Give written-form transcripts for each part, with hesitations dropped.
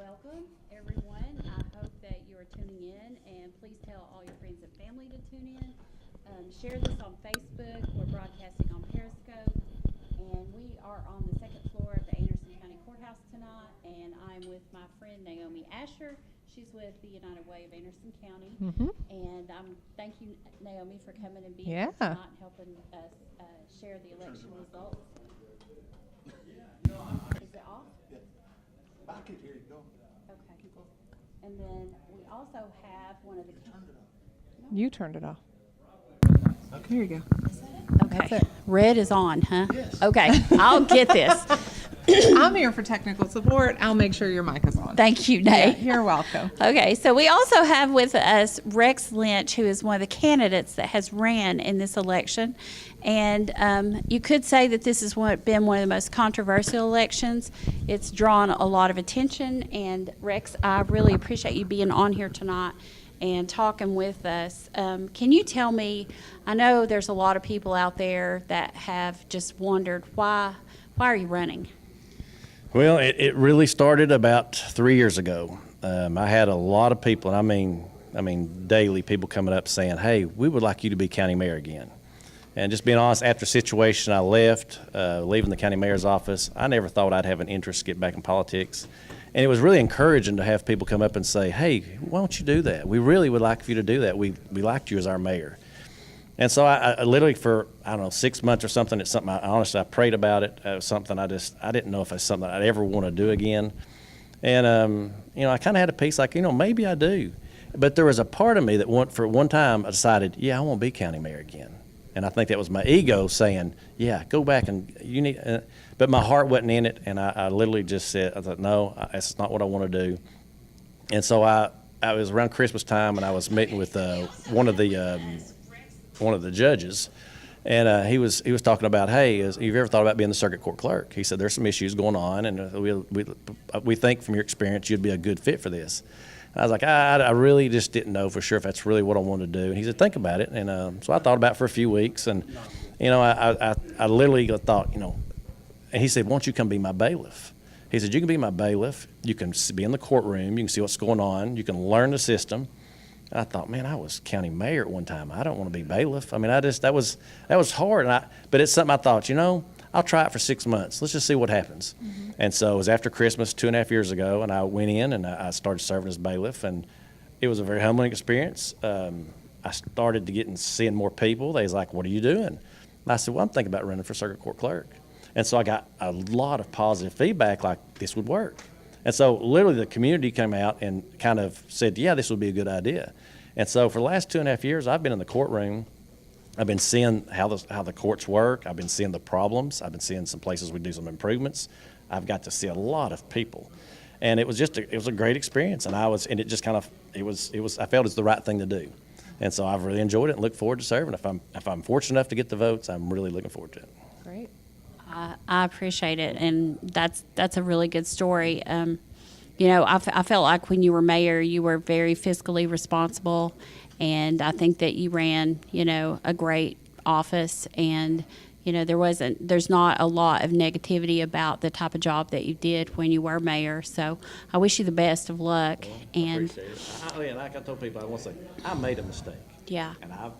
welcome, everyone. I hope that you are tuning in, and please tell all your friends and family to tune in. Share this on Facebook. We're broadcasting on Periscope, and we are on the second floor of the Anderson County Courthouse tonight, and I'm with my friend Naomi Asher. She's with the United Way of Anderson County, and thank you, Naomi, for coming and being here tonight and helping us share the election results. Is it off? I can hear you. Go. Okay. And then we also have one of the. You turned it off. Okay. Here you go. Okay. Red is on, huh? Yes. Okay. I'll get this. I'm here for technical support. I'll make sure your mic is on. Thank you, Nate. Yeah, you're welcome. Okay, so we also have with us Rex Lynch, who is one of the candidates that has ran in this election. And you could say that this has been one of the most controversial elections. It's drawn a lot of attention. And Rex, I really appreciate you being on here tonight and talking with us. Can you tell me, I know there's a lot of people out there that have just wondered, why are you running? Well, it really started about 3 years ago. I had a lot of people, and I mean daily, people coming up saying, "Hey, we would like you to be county mayor again." And just being honest, after the situation I left, leaving the county mayor's office, I never thought I'd have an interest to get back in politics. And it was really encouraging to have people come up and say, "Hey, why don't you do that? We really would like for you to do that. We liked you as our mayor." And so I literally for, 6 months or something, it's something I prayed about it. It was something I didn't know if it's something I'd ever want to do again. And, I kind of had a piece like, maybe I do. But there was a part of me that for one time I decided, yeah, I want to be county mayor again. And I think that was my ego saying, yeah, go back and you need, but my heart wasn't in it. And I literally just said, I thought, no, that's not what I want to do. And so I was around Christmas time, and I was meeting with one of the judges, and he was talking about, hey, have you ever thought about being the circuit court clerk? He said, there's some issues going on, and we think from your experience you'd be a good fit for this. And I was like, I really just didn't know for sure if that's really what I wanted to do. And he said, think about it. And so I thought about it for a few weeks, and I literally thought, and he said, why don't you come be my bailiff? He said, you can be my bailiff, you can be in the courtroom, you can see what's going on, you can learn the system. I thought, man, I was county mayor at one time. I don't want to be bailiff. I mean, that was hard. But it's something I thought, I'll try it for 6 months. Let's just see what happens. Mm-hmm. And so it was after Christmas 2.5 years ago, and I went in and I started serving as bailiff, and it was a very humbling experience. I started to seeing more people. They was like, what are you doing? And I said, well, I'm thinking about running for circuit court clerk. And so I got a lot of positive feedback like this would work. And so literally the community came out and kind of said, yeah, this would be a good idea. And so for the last 2.5 years, I've been in the courtroom. I've been seeing how the courts work. I've been seeing the problems. I've been seeing some places we do some improvements. I've got to see a lot of people. And it was a great experience. And I felt it's the right thing to do. And so I've really enjoyed it and look forward to serving. If I'm fortunate enough to get the votes, I'm really looking forward to it. Great. I appreciate it, and that's a really good story. I felt like when you were mayor, you were very fiscally responsible, and I think that you ran, a great office, and there's not a lot of negativity about the type of job that you did when you were mayor. So I wish you the best of luck. Well, and I appreciate it. Like I told people, I want to say, I made a mistake. Yeah. And I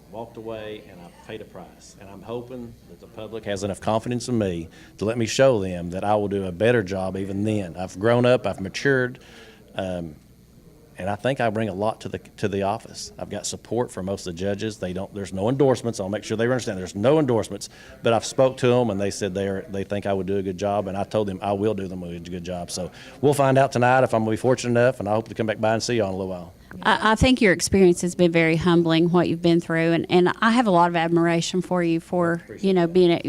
walked away and I paid a price. And I'm hoping that the public has enough confidence in me to let me show them that I will do a better job even then. I've grown up, I've matured, and I think I bring a lot to the office. I've got support from most of the judges. There's no endorsements. I'll make sure they understand there's no endorsements. But I've spoke to them, and they said they think I would do a good job, and I told them I will do them a good job. So we'll find out tonight if I'm going to be fortunate enough, and I hope to come back by and see you all in a little while. I think your experience has been very humbling, what you've been through, and I have a lot of admiration for you for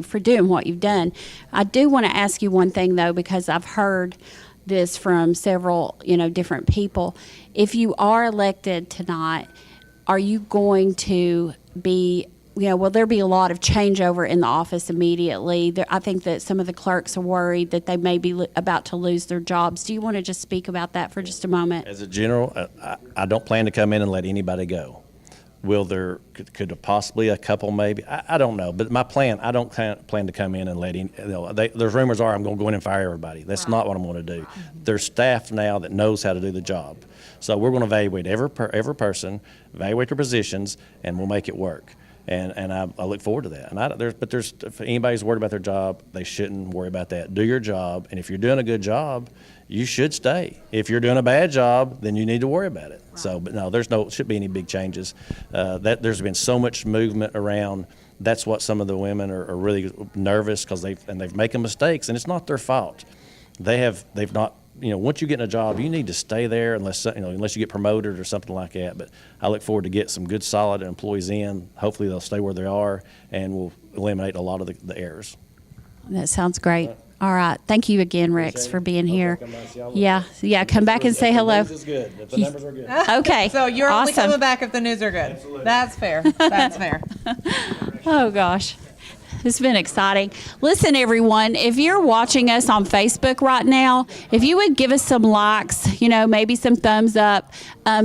for doing what you've done. I do want to ask you one thing though, because I've heard this from several different people. If you are elected tonight, are you going to be will there be a lot of changeover in the office immediately? I think that some of the clerks are worried that they may be about to lose their jobs. Do you want to just speak about that for just a moment? As a general, I don't plan to come in and let anybody go. Could there possibly a couple maybe? I don't know. But my plan, I don't plan to come in and let there's rumors are I'm going to go in and fire everybody. That's not what I'm going to do. There's staff now that knows how to do the job. So we're going to evaluate every person, evaluate their positions, and we'll make it work. And I look forward to that. And if anybody's worried about their job, they shouldn't worry about that. Do your job, and if you're doing a good job, you should stay. If you're doing a bad job, then you need to worry about it. Right. So, but no, should be any big changes. There's been so much movement around. That's what some of the women are really nervous because they've making mistakes, and it's not their fault. They've not. Once you get in a job, you need to stay there unless you get promoted or something like that. But I look forward to get some good, solid employees in. Hopefully, they'll stay where they are, and we'll eliminate a lot of the errors. That sounds great. All right. Thank you again, Rex, for being here. Yeah. Come back and say hello. The news is good. If the numbers are good. Okay. So you're only awesome. coming back if the news are good. Absolutely. That's fair. That's fair. Oh, gosh. It's been exciting. Listen, everyone, if you're watching us on Facebook right now, if you would give us some likes, maybe some thumbs up,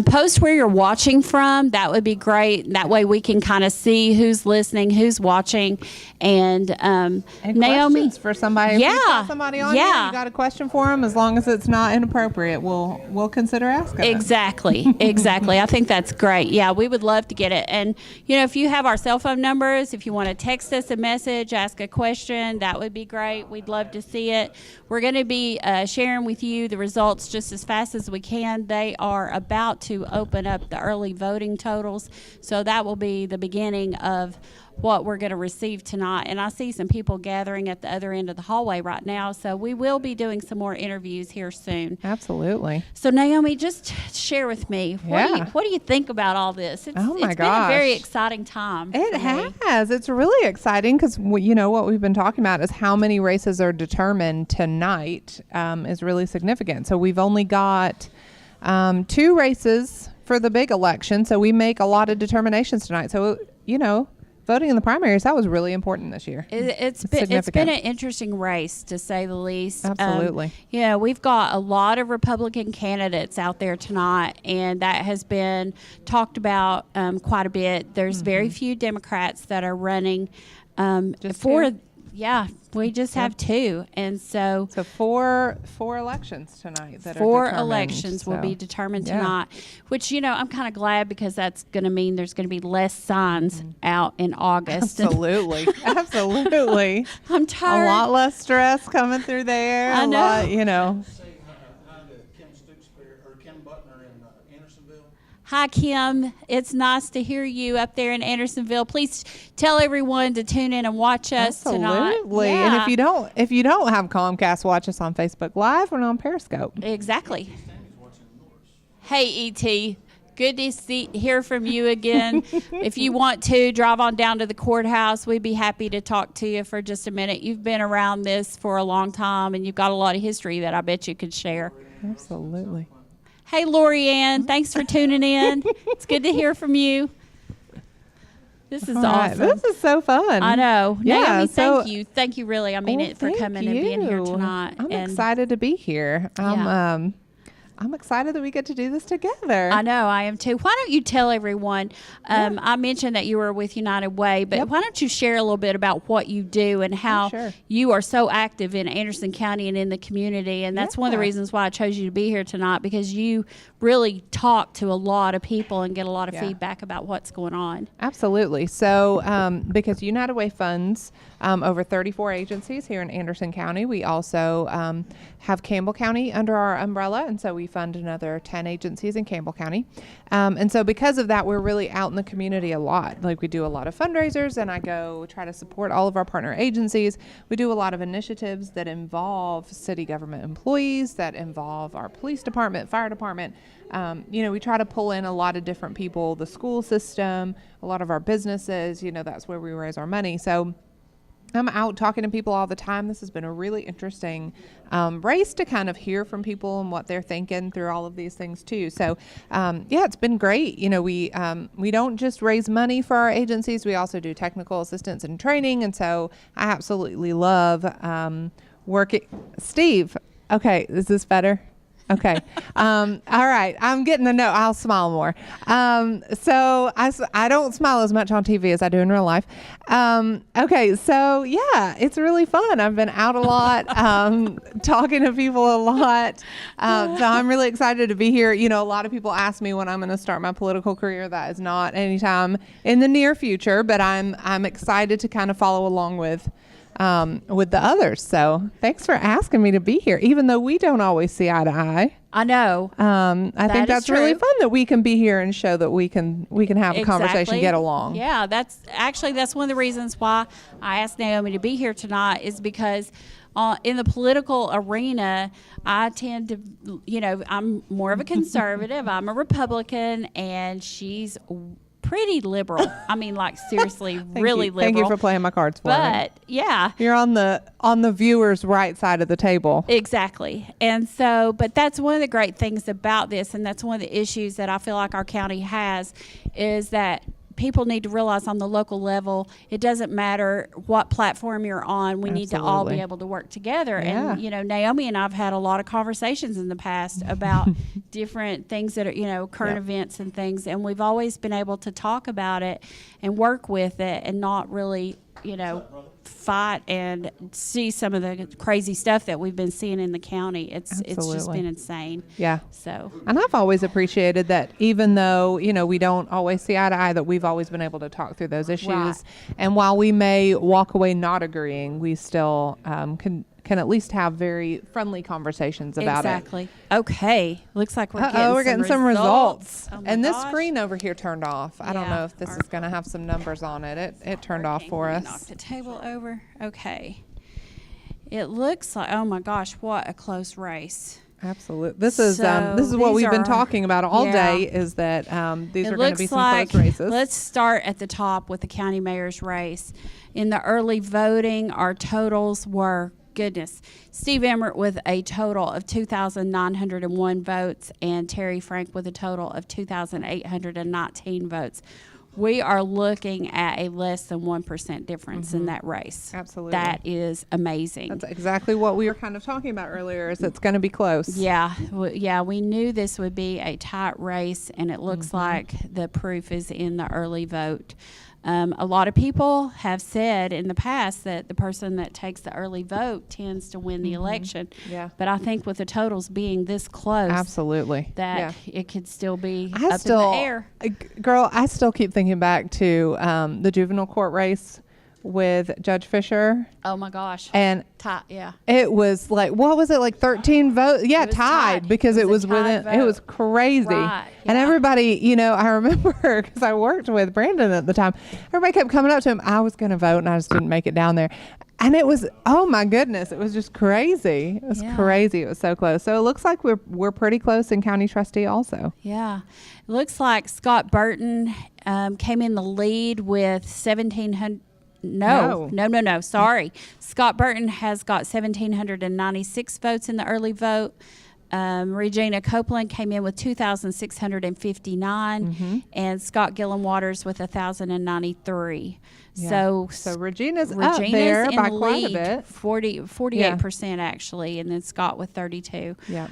post where you're watching from, that would be great. That way we can kind of see who's listening, who's watching. And Naomi, questions for somebody. If Yeah. you've got somebody on here, you got a question for them, as long as it's not inappropriate, we'll consider asking it. Exactly. I think that's great. Yeah, we would love to get it. And, if you have our cell phone numbers, if you want to text us a message, ask a question, that would be great. We'd love to see it. We're going to be sharing with you the results just as fast as we can. They are about to open up the early voting totals, so that will be the beginning of what we're going to receive tonight. And I see some people gathering at the other end of the hallway right now, so we will be doing some more interviews here soon. Absolutely. So Naomi, just share with me, what do you think about all this? It's been a very exciting time. It has. It's really exciting because, what we've been talking about is how many races are determined tonight is really significant. So we've only got 2 races for the big election, so we make a lot of determinations tonight. So, voting in the primaries, that was really important this year. It's been an interesting race, to say the least. Absolutely. We've got a lot of Republican candidates out there tonight, and that has been talked about quite a bit. There's very few Democrats that are running we just have 2, and so 4 elections tonight that 4 are determined, elections will be determined tonight, which I'm kind of glad, because that's going to mean there's going to be less signs out in August. Absolutely. I'm tired. A lot less stress coming through there. I know. Lot, Say hi to Kim Stooksbury or Kim Butner in Andersonville. Hi, Kim. It's nice to hear you up there in Andersonville. Please tell everyone to tune in and watch us tonight. Absolutely. And if you don't have Comcast, watch us on Facebook Live or on Periscope. Exactly. Hey, E.T., good to hear from you again. If you want to, drive on down to the courthouse. We'd be happy to talk to you for just a minute. You've been around this for a long time, and you've got a lot of history that I bet you could share. Absolutely. Hey, Lori Ann, thanks for tuning in. It's good to hear from you. This is awesome. This is so fun. I know. Yeah, Naomi, so, thank you. Thank you, really. I mean it, for coming and being here tonight. I'm excited to be here. I'm excited that we get to do this together. I know, I am too. Why don't you tell everyone, I mentioned that you were with United Way, but why don't you share a little bit about what you do and how you are so active in Anderson County and in the community. And that's one of the reasons why I chose you to be here tonight, because you really talk to a lot of people and get a lot of feedback about what's going on. Absolutely. So because United Way funds over 34 agencies here in Anderson County, we also have Campbell County under our umbrella, and so we fund another 10 agencies in Campbell County. And so because of that, we're really out in the community a lot. Like, we do a lot of fundraisers, and I go try to support all of our partner agencies. We do a lot of initiatives that involve city government employees, that involve our police department, fire department. We try to pull in a lot of different people, the school system, a lot of our businesses, that's where we raise our money. So I'm out talking to people all the time. This has been a really interesting race to kind of hear from people and what they're thinking through all of these things too. So, it's been great. We don't just raise money for our agencies. We also do technical assistance and training. And so I absolutely love working. Steve, okay, is this better? Okay. All right. I'm getting the note. I'll smile more. So I don't smile as much on TV as I do in real life. Okay. So yeah, it's really fun. I've been out a lot, talking to people a lot. So I'm really excited to be here. You know, a lot of people ask me when I'm going to start my political career. That is not anytime in the near future, but I'm excited to kind of follow along with the others. So thanks for asking me to be here, even though we don't always see eye to eye. I know. I think that's really true. fun that we can be here and show that we can have a conversation, Exactly. get along. Yeah, that's one of the reasons why I asked Naomi to be here tonight, is because in the political arena, I tend to, you know, I'm more of a conservative. I'm a Republican, and she's pretty liberal. I mean, like, seriously, really liberal. Thank you for playing my cards for me. But yeah, You're on the viewer's right side of the table. exactly. And so, but that's one of the great things about this, and that's one of the issues that I feel like our county has, is that people need to realize on the local level, it doesn't matter what platform you're on. We need to all Absolutely. be able to work together. Yeah. And, you know, Naomi and I've had a lot of conversations in the past about different things that are, you know, current Yep. events and things. And we've always been able to talk about it and work with it, and not really, you know, fight and see some of the crazy stuff that we've been seeing in the county. It's just Absolutely. been insane. Yeah. So And I've always appreciated that, even though, you know, we don't always see eye to eye, that we've always been able to talk through those issues. Right. And while we may walk away not agreeing, we still can at least have very friendly conversations about exactly. Okay. Looks like it. We're getting some results. Oh my And this gosh. screen over here turned off. I don't Yeah. know if this is going to have some numbers on it. It turned off for Let me knock us. the table over. Okay. It looks like, oh my gosh, what a close race. Absolutely. This is So what these we've been are- talking about all yeah. day, is that these It are going to looks be some like, close races. let's start at the top with the county mayor's race. In the early voting, our totals were, goodness, Steve Emmert with a total of 2,901 votes, and Terry Frank with a total of 2,819 votes. We are looking at a less than 1% difference in that race. Absolutely. That is amazing. That's exactly what we were kind of talking about earlier, is it's going to be close. Yeah, we knew this would be a tight race, and it looks like the proof is in the early vote. A lot of people have said in the past that the person that takes the early vote tends to win the election. Yeah. But I think with the totals being this close, Absolutely. that it could still be I up still, in the air. Girl, I still keep thinking back to the juvenile court race with Judge Fisher. Oh my gosh. And Tight, yeah. it was like, what was it, like 13 votes? Yeah, It was tied, tied. because It it was was a tied within, it was vote. crazy. Right, And yeah. everybody, you know, I remember, because I worked with Brandon at the time, everybody kept coming up to him. I was going to vote, and I just didn't make it down there. And it was, oh my goodness, it was just crazy. It was Yeah. crazy. It was so close. So it looks like we're pretty close in county trustee also. Yeah. It looks like Scott Burton came in the lead with 1,700. No. Sorry. Scott Burton has got 1,796 votes in the early vote. Regina Copeland came in with 2,659, and Scott Gillen Waters with 1,093. Yeah. So Regina's up Regina's there in by the quite a lead, bit. 48% actually, and then Scott with 32. Yeah.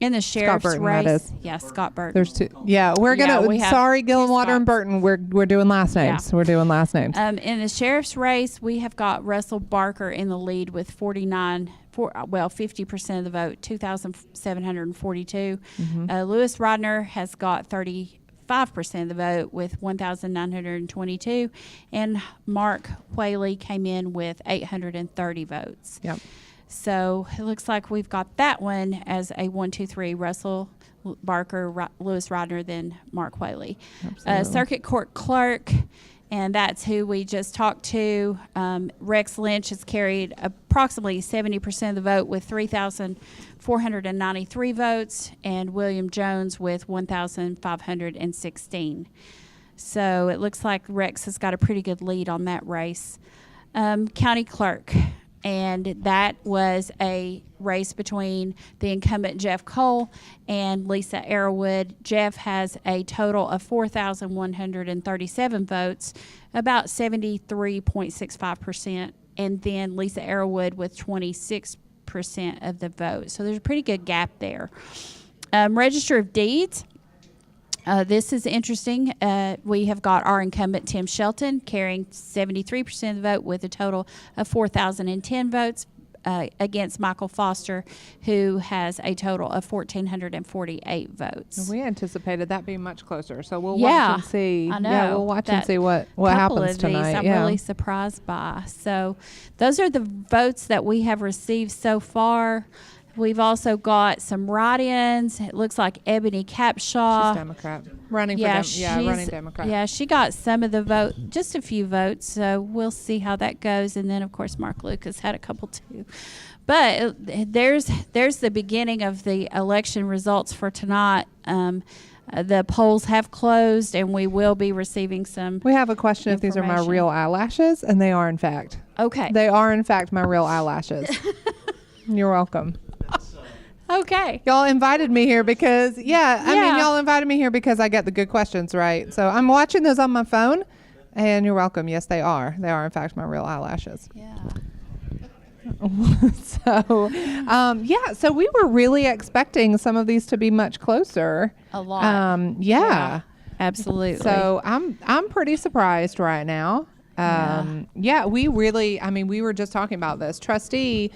In the sheriff's Burton, race, that is. yeah, Scott Burton. There's two. Yeah, we're Yeah, gonna. we have Sorry, two Gillenwater and Scotts. Burton. We're doing last names. Yeah. We're doing last names. In the sheriff's race, we have got Russell Barker in the lead with 50% of the vote, 2,742. Lewis Rodner has got 35% of the vote with 1,922, and Mark Whaley came in with 830 votes. Yep. So it looks like we've got that one as a 1, 2, 3. Russell Barker, Lewis Rodner, then Mark Whaley. Absolutely. Circuit Court Clerk, and that's who we just talked to. Rex Lynch has carried approximately 70% of the vote with 3,493 votes, and William Jones with 1,516. So it looks like Rex has got a pretty good lead on that race. County Clerk. And that was a race between the incumbent Jeff Cole and Lisa Arrowwood. Jeff has a total of 4,137 votes, about 73.65%. And then Lisa Arrowwood with 26% 50% of the vote. So there's a pretty good gap there. Register of Deeds. This is interesting. We have got our incumbent, Tim Shelton, carrying 73% of the vote with a total of 4,010 votes against Michael Foster, who has a total of 1,448 votes. We anticipated that being much closer, so we'll Yeah, watch and see. I know. Yeah, we'll watch and That see what couple happens of tonight. these I'm yeah. really surprised by. So those are the votes that we have received so far. We've also got some write-ins. It looks like Ebony Capshaw. She's Democrat. Running Yeah, for running Democrat. Yeah, she got some of the vote, just a few votes. So we'll see how that goes. And then, of course, Mark Lucas had a couple too. But there's the beginning of the election results for tonight. The polls have closed, and we will be receiving some. We have a question if these are my information. real eyelashes, and they are in fact. Okay. They are in fact my real eyelashes. You're welcome. Okay. Y'all invited me here because, I mean, Yeah. y'all invited me here because I get the good questions, right? So I'm watching those on my phone, and you're welcome. Yes, they are. They are, in fact, my real eyelashes. Yeah. So we were really expecting some of these to be much closer. A lot. Yeah. Absolutely. So I'm pretty surprised right now. We really, I mean, we were just talking about this. Trustee,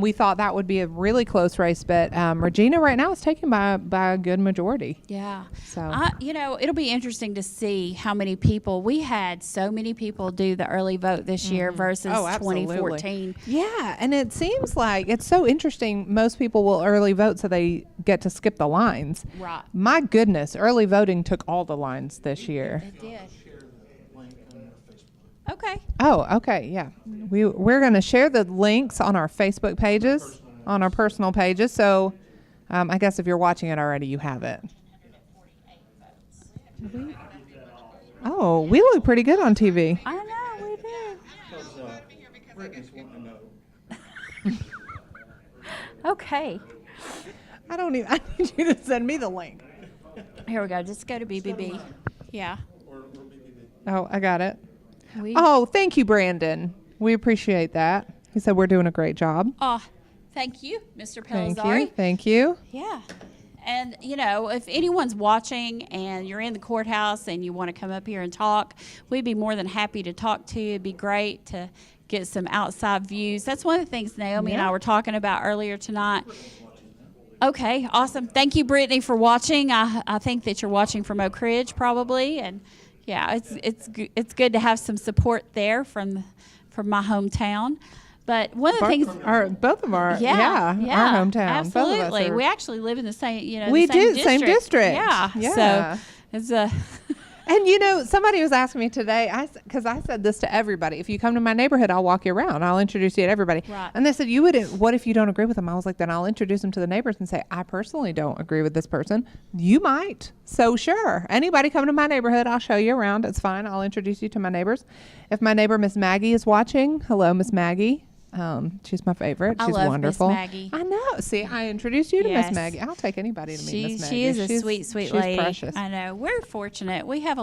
we thought that would be a really close race, but Regina right now is taken by a good majority. Yeah. So it'll be interesting to see how many people we had. So many people do the early vote this year versus absolutely. 2014. Yeah, and it seems like it's so interesting. Most people will early vote so they get to skip the lines. Right. My goodness, early voting took all the lines this year. It did. Okay. Oh, okay, yeah. We're going to share the links on our Facebook pages, on our personal pages. So I guess if you're watching it already, you have it. Oh, we look pretty good on TV. I know, we do. Brittany's wanting to know. Okay. I need you to send me the link. Here we go. Just go to BBB. Yeah. Oh, I got it. We, Oh, thank you, Brandon. We appreciate that. He said we're doing a great job. thank you, Mr. Thank Pellizzari. you. Thank you. Yeah. And, if anyone's watching and you're in the courthouse and you want to come up here and talk, we'd be more than happy to talk to you. It'd be great to get some outside views. That's one of the things Naomi and I were talking about earlier tonight. Okay, awesome. Thank you, Brittany, for watching. I think that you're watching from Oak Ridge probably. And, yeah, it's good to have some support there from my hometown. But one of the things, both of our hometown. absolutely. Both of us are, We actually live in the same, we the same do, same district. Yeah. Yeah. So it's a. And somebody was asking me today, because I said this to everybody: if you come to my neighborhood, I'll walk you around. I'll introduce you to everybody. Right. And they said, "You wouldn't. What if you don't agree with them?" I was like, "Then I'll introduce them to the neighbors and say, I personally don't agree with this person. You might. So sure, anybody come to my neighborhood, I'll show you around. It's fine. I'll introduce you to my neighbors. If my neighbor Miss Maggie is watching, hello, Miss Maggie. She's my favorite. I She's love wonderful. Miss Maggie. I know. See, I introduced you to Yes. Miss Maggie. I'll take anybody to meet Miss Maggie. She is a She's- sweet she's lady. precious. I know. We're fortunate. We have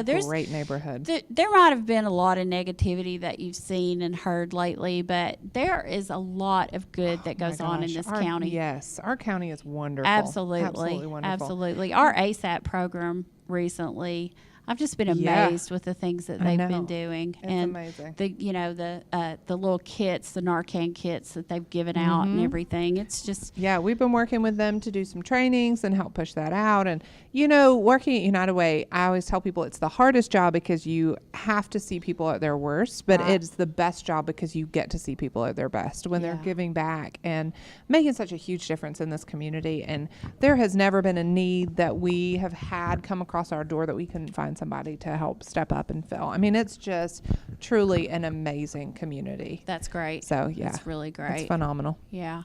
there's Great neighborhood. there might have been a lot of negativity that you've seen and heard lately, but there is a lot of good that goes Oh my on in gosh, this our- county. Yes, our county is wonderful. Absolutely. wonderful. Absolutely. Our ASAP program recently, I've just been Yeah. amazed with the things that I they've know. been doing. It's and amazing. the little kits, the Narcan kits that they've given out and everything. It's just Yeah, we've been working with them to do some trainings and help push that out. And, working at United Way, I always tell people it's the hardest job because you have to see people at their worst, but Right. it's the best job because you get to see people at their best when they're Yeah. giving back and making such a huge difference in this community. And there has never been a need that we have had come across our door that we couldn't find somebody to help step up and fill. I mean, it's just truly an amazing community. that's great. So, yeah. It's really great. It's phenomenal. Yeah.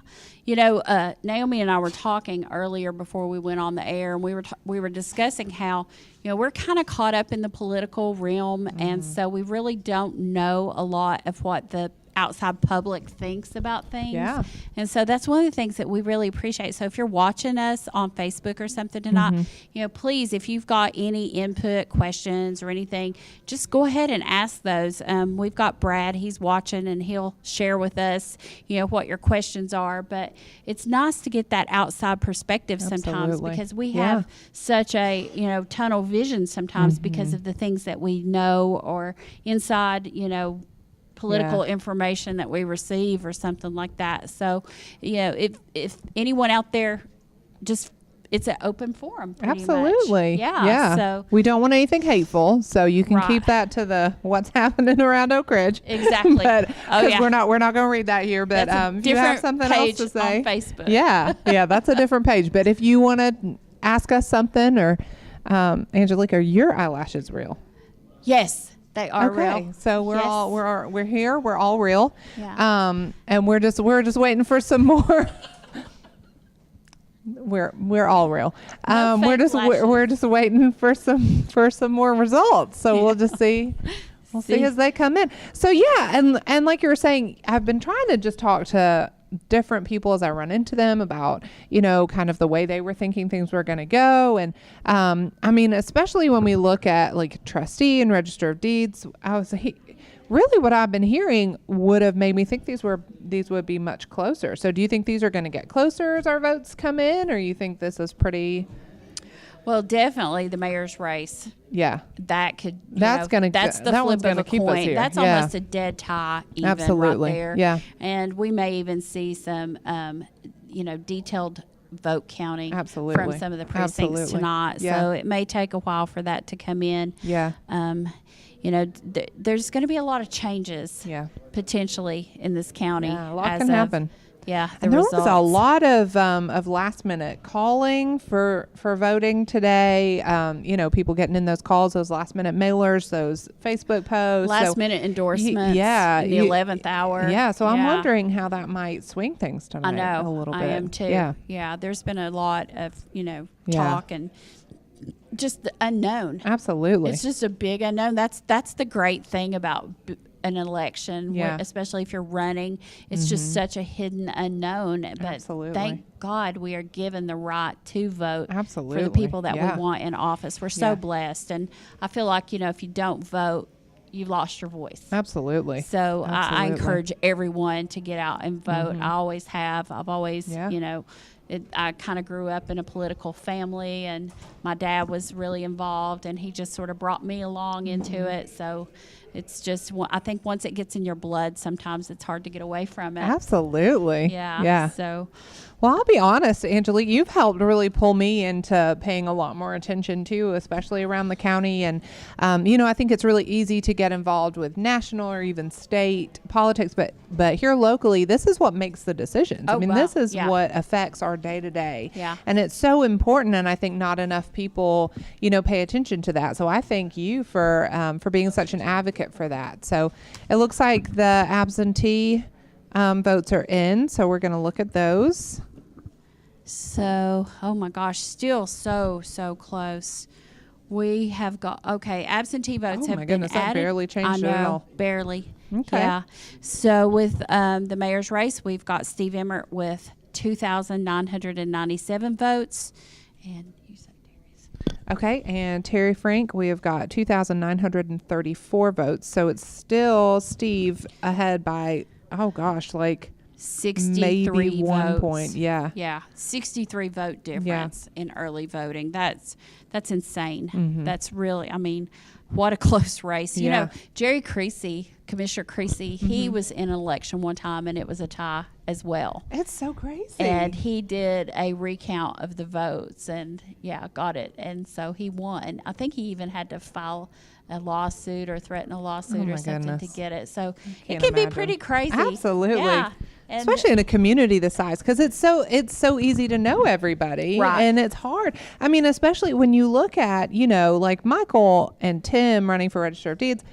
Naomi and I were talking earlier before we went on the air, and we were discussing how, we're kind of caught up in the political realm, and so we really don't know a lot of what the outside public thinks about things. Yeah. And so that's one of the things that we really appreciate. So if you're watching us on Facebook or something tonight, please, if you've got any input, questions, or anything, just go ahead and ask those. We've got Brad, he's watching, and he'll share with us, what your questions are. But it's nice to get that outside perspective sometimes, Absolutely. because we have such a, tunnel vision sometimes because of the things that we know, or inside, political information that we receive or something like that. So, if anyone out there, just, it's an open forum. Pretty Absolutely. much. Yeah. So we don't want anything hateful, so you can Right. keep that to the what's happening around Oak Ridge. Exactly. But Oh, yeah. we're not going to read that here. But That's a if you have different something else page to say, on Facebook. yeah, that's a different page. But if you want to ask us something, or Angeleque, are your eyelashes real? yes, they are Okay, real. so we're Yes. all we're here. We're all real. Yeah. And we're just waiting for some more. We're all real. No We're fake just lashes. we're just waiting for some more results. So we'll just see. We'll see as they come in. So and like you were saying, I've been trying to just talk to different people as I run into them about, kind of the way they were thinking things were going to go. And, especially when we look at like trustee and register of deeds, really what I've been hearing would have made me think these would be much closer. So do you think these are going to get closer as our votes come in, or you think this is pretty? Well, definitely the mayor's race. Yeah. That could. That's gonna- That's the that one's flip of gonna a keep us coin. here. That's Yeah. almost a dead tie. Even Absolutely. Right there. Yeah. And we may even see some, detailed vote counting. Absolutely. From some of the precincts Absolutely. tonight. Yeah. So it may take a while for that to come in. Yeah. There's going to be a lot of changes. Yeah. Potentially in this county. Yeah, a lot as can of- happen. Yeah, the And there was a results. lot of last minute calling for voting today. People getting in those calls, those last minute mailers, those Facebook posts, Last So minute endorsements. yeah, in the 11th hour. Yeah, so I'm wondering how that might swing things I tonight know. a little bit. I am too. Yeah, There's been a lot of, Yeah. talk and just the unknown. absolutely. It's just a big unknown. That's the great thing about an election, Yeah. especially if you're running. It's just such a hidden unknown. But Absolutely. thank God we are given the right to vote for Absolutely. the people that Yeah. we want in office. We're so Yeah. blessed. And I feel like, if you don't vote, you've lost your voice. Absolutely. So I Absolutely. encourage everyone to get out and vote. I always have. I've always, Yeah. I kind of grew up in a political family, and my dad was really involved, and he just sort of brought me along into it. So it's just, I think once it gets in your blood, sometimes it's hard to get away from it. Absolutely. Yeah. Yeah. So Well, I'll be honest, Angelique, you've helped really pull me into paying a lot more attention too, especially around the county. And, I think it's really easy to get involved with national or even state politics, but here locally, this is what makes the decisions. Oh, wow. This is Yeah. what affects our day to day. Yeah. And it's so important. And I think not enough people, pay attention to that. So I thank you for being such an advocate for that. So it looks like the absentee votes are in. So we're going to look at those. So, oh my gosh, still so close. We have got, absentee votes Oh have my been goodness, that added. barely changed I it know, at all. barely. Okay. Yeah. So with the mayor's race, we've got Steve Emmert with 2,997 votes. And you said Terry's. Okay, and Terry Frank, we have got 2,934 votes. So it's still Steve ahead by, like 63 maybe 1 votes. point. Yeah. Yeah, 63 vote difference in early voting. That's insane. That's really, what a close race. You Yeah. know, Jerry Creasy, Commissioner Creasy, he was in an election one time and it was a tie as well. It's so crazy. And he did a recount of the votes and got it. And so he won. I think he even had to file a lawsuit or threaten a lawsuit my or something goodness. to get it. So can't it can be imagine. pretty crazy. Absolutely. Yeah. And especially in a community this size, because it's so easy to know everybody, Right. and it's hard. Especially when you look at like Michael and Tim running for Register of Deeds.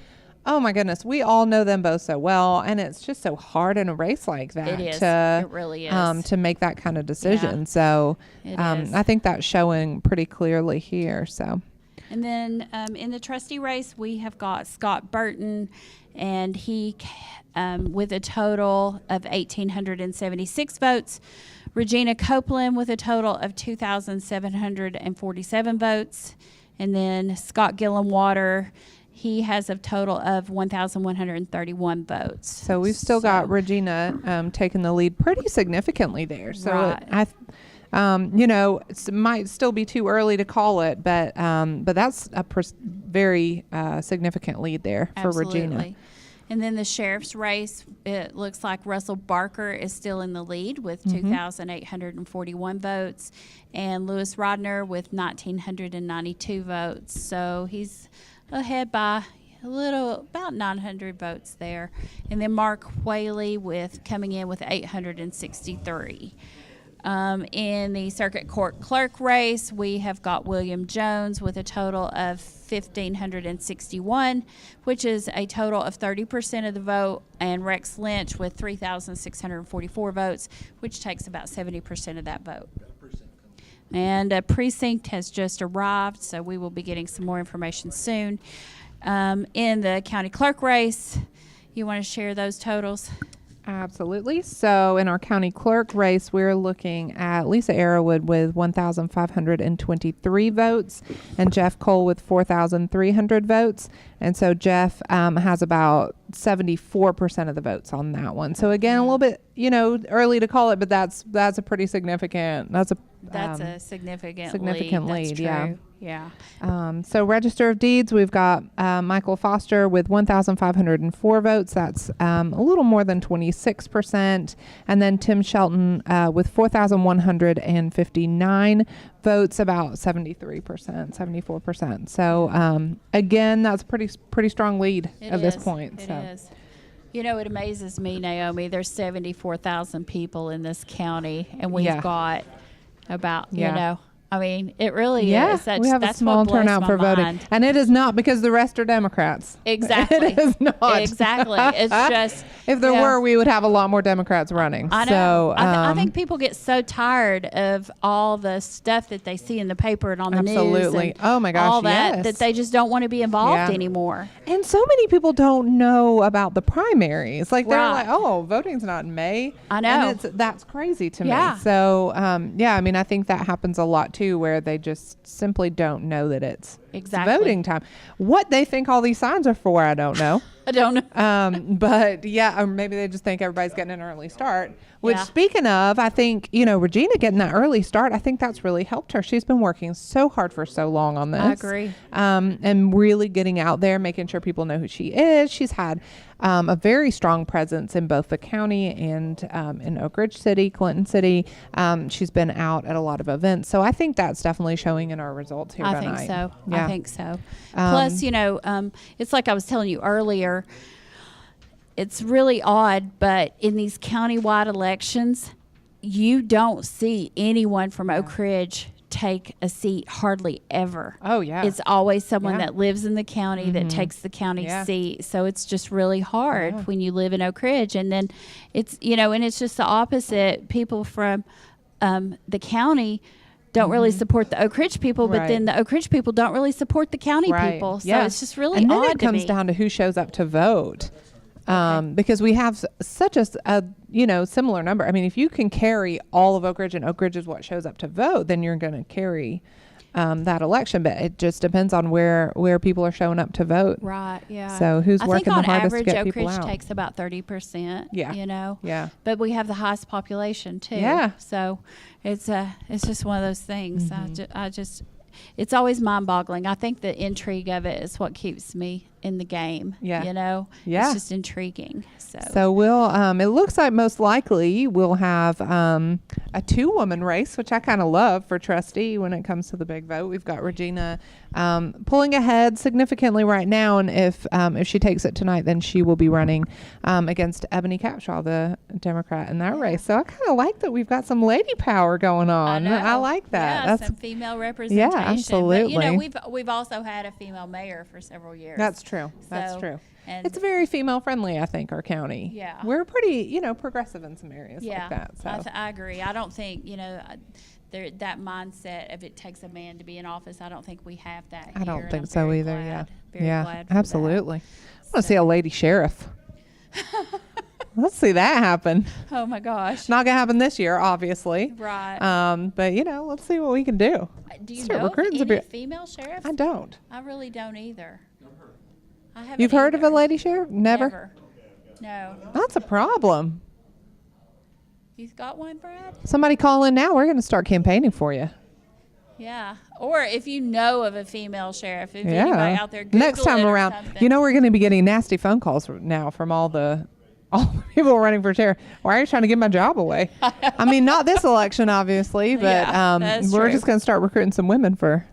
Oh my goodness, we all know them both so well, and it's just so hard in a race like that. It is. To, It really is. to make that kind of decision. Yeah. So It is. I think that's showing pretty clearly here. So. And then in the trustee race, we have got Scott Burton, and he with a total of 1,876 votes. Regina Copeland with a total of 2,747 votes. And then Scott Gillenwater, he has a total of 1,131 votes. So we've still got Regina taking the lead pretty significantly there. So Right. it might still be too early to call it, but that's a very significant lead there for Regina. Absolutely. And then the sheriff's race, it looks like Russell Barker is still in the lead with 2,841 votes, and Lewis Rodner with 1,992 votes. So he's ahead by about 900 votes there. And then Mark Whaley coming in with 863. In the circuit court clerk race, we have got William Jones with a total of 1,561, which is a total of 30% of the vote, and Rex Lynch with 3,644 votes, which takes about 70% of that vote. And a precinct has just arrived, so we will be getting some more information soon. In the county clerk race, you want to share those totals? Absolutely. So in our county clerk race, we're looking at Lisa Arrowwood with 1,523 votes and Jeff Cole with 4,300 votes. And so Jeff has about 74% of the votes on that one. So again, a little bit, early to call it, but that's a pretty significant. That's a significant lead. That's Yeah. true. Yeah. So Register of Deeds, we've got Michael Foster with 1,504 votes. That's a little more than 26%. And then Tim Shelton with 4,159 votes, about 73%, 74%. So again, that's pretty strong lead at this point. It is. It amazes me, Naomi. There's 74,000 people in this county, and we've got about, it really is. We have a small turnout for voting. And it is not because the rest are Democrats. Exactly. It is not. Exactly. It's just... If there were, we would have a lot more Democrats running. I know. So, I think people get so tired of all the stuff that they see in the paper and on the news. Absolutely. Oh, my gosh, all that yes. they just don't want to be involved anymore. And so many people don't know about the primaries. Like, they're Right. like, oh, voting's not in May. I know. And that's crazy to Yeah. me. So, I think that happens a lot, too, where they just simply don't know that it's voting time. What they think all these signs are for, I don't know. I don't know. But or maybe they just think everybody's getting an early start. Which, Yeah. speaking of, I think, Regina getting that early start, I think that's really helped her. She's been working so hard for so long on this. I agree. And really getting out there, making sure people know who she is. She's had a very strong presence in both the county and in Oak Ridge City, Clinton City. She's been out at a lot of events. So I think that's definitely showing in our results here tonight. I think so. Yeah. I think so. Plus, it's like I was telling you earlier, it's really odd, but in these countywide elections, you don't see anyone from Oak Ridge take a seat hardly ever. Oh, yeah. It's always someone that lives in the county that takes the county seat. So it's just really hard when you live in Oak Ridge. And then it's, and it's just the opposite. People from the county don't really support the Oak Ridge people, but then the Oak Ridge people don't really support the county people. So it's just really and odd then it comes to me. down to who shows up to vote. Because we have such a similar number. I mean, if you can carry all of Oak Ridge and Oak Ridge is what shows up to vote, then you're going to carry that election. But it just depends on where people are showing up to vote. Right. Yeah. So who's working the hardest to get Oak people Ridge out? takes about 30%. Yeah. Yeah. But we have the highest population too. Yeah. So it's just one of those things. It's always mind-boggling. I think the intrigue of it is what keeps me in the game. Yeah. It's just intriguing. So we'll it looks like most likely we'll have a 2-woman race, which I kind of love for trustee when it comes to the big vote. We've got Regina pulling ahead significantly right now, and if she takes it tonight, then she will be running against Ebony Capshaw, the Democrat, in that race. So I kind of like that we've got some lady power going on. I like that. Yeah, some female representation. Yeah, absolutely. But, we've also had a female mayor for several years. That's true. That's So, true. and- It's very female friendly, I think, our county. Yeah. We're pretty, progressive in some areas like that. So I agree. I don't think, that mindset of it takes a man to be in office, I don't think we have that I here, don't and think I'm so very either. glad, Yeah. very Yeah. glad for that. Absolutely. I want to see a lady sheriff. Let's see that happen. Oh my gosh. Not gonna happen this year, obviously. Right. But let's see what we can do. Do you Start know recruiting of some any pe- female sheriffs? I don't. I really don't either. I haven't You've heard of a either. lady sheriff? Never. No. That's a problem. You've got one, Brad? Somebody call in now. We're going to start campaigning for you. Yeah. Or if you know of a female sheriff, if anybody out there, Google Next time it or around, something. we're going to be getting nasty phone calls now from all the people running for sheriff. Why are you trying to give my job away? I mean, not this election, obviously, but Yeah, that's we're true. just going to start recruiting some women for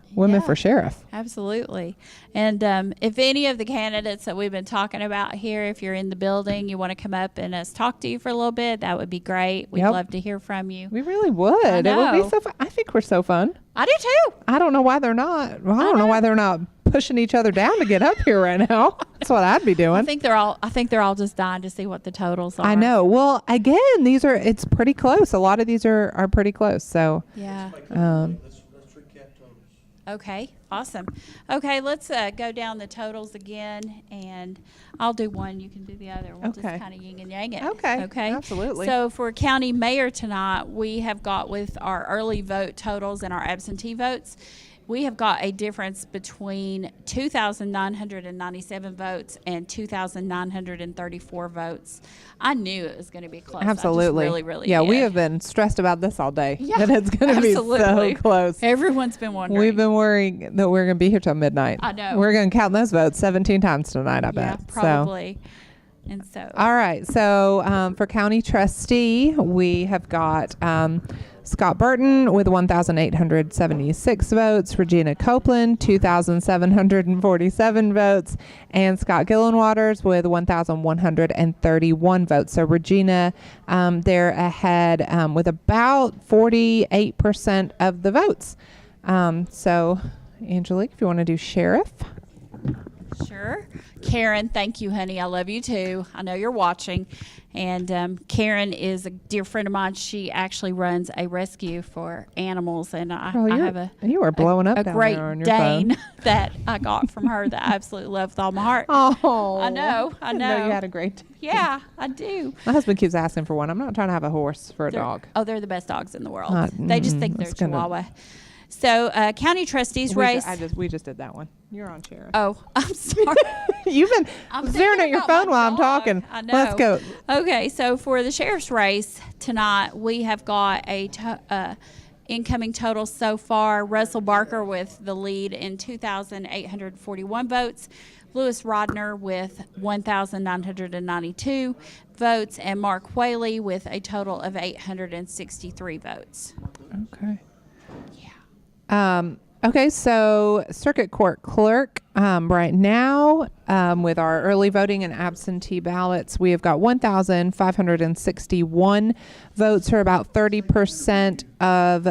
sheriff. Absolutely. And if any of the candidates that we've been talking about here, if you're in the building, you want to come up and us talk to you for a little bit, that would be great. We'd Yep. love to hear from you. We really would. I It would be know. so fun. I think we're so fun. I do too. I don't know why they're not. Well, I don't know why they're not pushing each other down to get up here right now. That's what I'd be doing. I think they're all just dying to see what the totals are. I know. Well, again, it's pretty close. A lot of these are pretty close. So, Yeah. Let's recap totals. Okay, awesome. Okay, let's go down the totals again, and I'll do one. You can do the other. We'll Okay. just kind of yin and yang it. Okay, Okay. absolutely. So for county mayor tonight, we have got with our early vote totals and our absentee votes, we have got a difference between 2,997 votes and 2,934 votes. I knew it was going to be close. absolutely. I just really, really yeah, we did. have been stressed about this all day. Yeah, that it's going to be absolutely. so close. Everyone's been wondering. We've been worrying that we're going to be here till midnight. I know. We're going to count those votes 17 times tonight, I yeah, bet. probably. And so. All right. So for county trustee, we have got Scott Burton with 1,876 votes, Regina Copeland, 2,747 votes, and Scott Gillenwaters with 1,131 votes. So Regina, they're ahead with about 48% of the votes. So Angelique, if you want to do sheriff. Sure. Karen, thank you, honey. I love you too. I know you're watching. And Karen is a dear friend of mine. She actually runs a rescue for animals. And I have you are blowing up a down Great there on your Dane phone. that I got from her that I absolutely love with all my heart. Oh, I know. didn't know you had a great. Yeah, I do. My husband keeps asking for one. I'm not trying to have a horse for a dog. They're the best dogs in the world. They just think they're it's gonna- Chihuahua. So county trustees race. We just did that one. You're on sheriff. Oh, I'm sorry. You've been I'm staring thinking at your about my phone while I'm dog. talking. I know. Let's go. Okay, so for the sheriff's race tonight, we have got a incoming total so far. Russell Barker with the lead in 2,841 votes. Lewis Rodner with 1,992 votes, and Mark Whaley with a total of 863 votes. Okay. Yeah. Okay, so circuit court clerk right now with our early voting and absentee ballots, we have got 1,561 votes, or about 30% of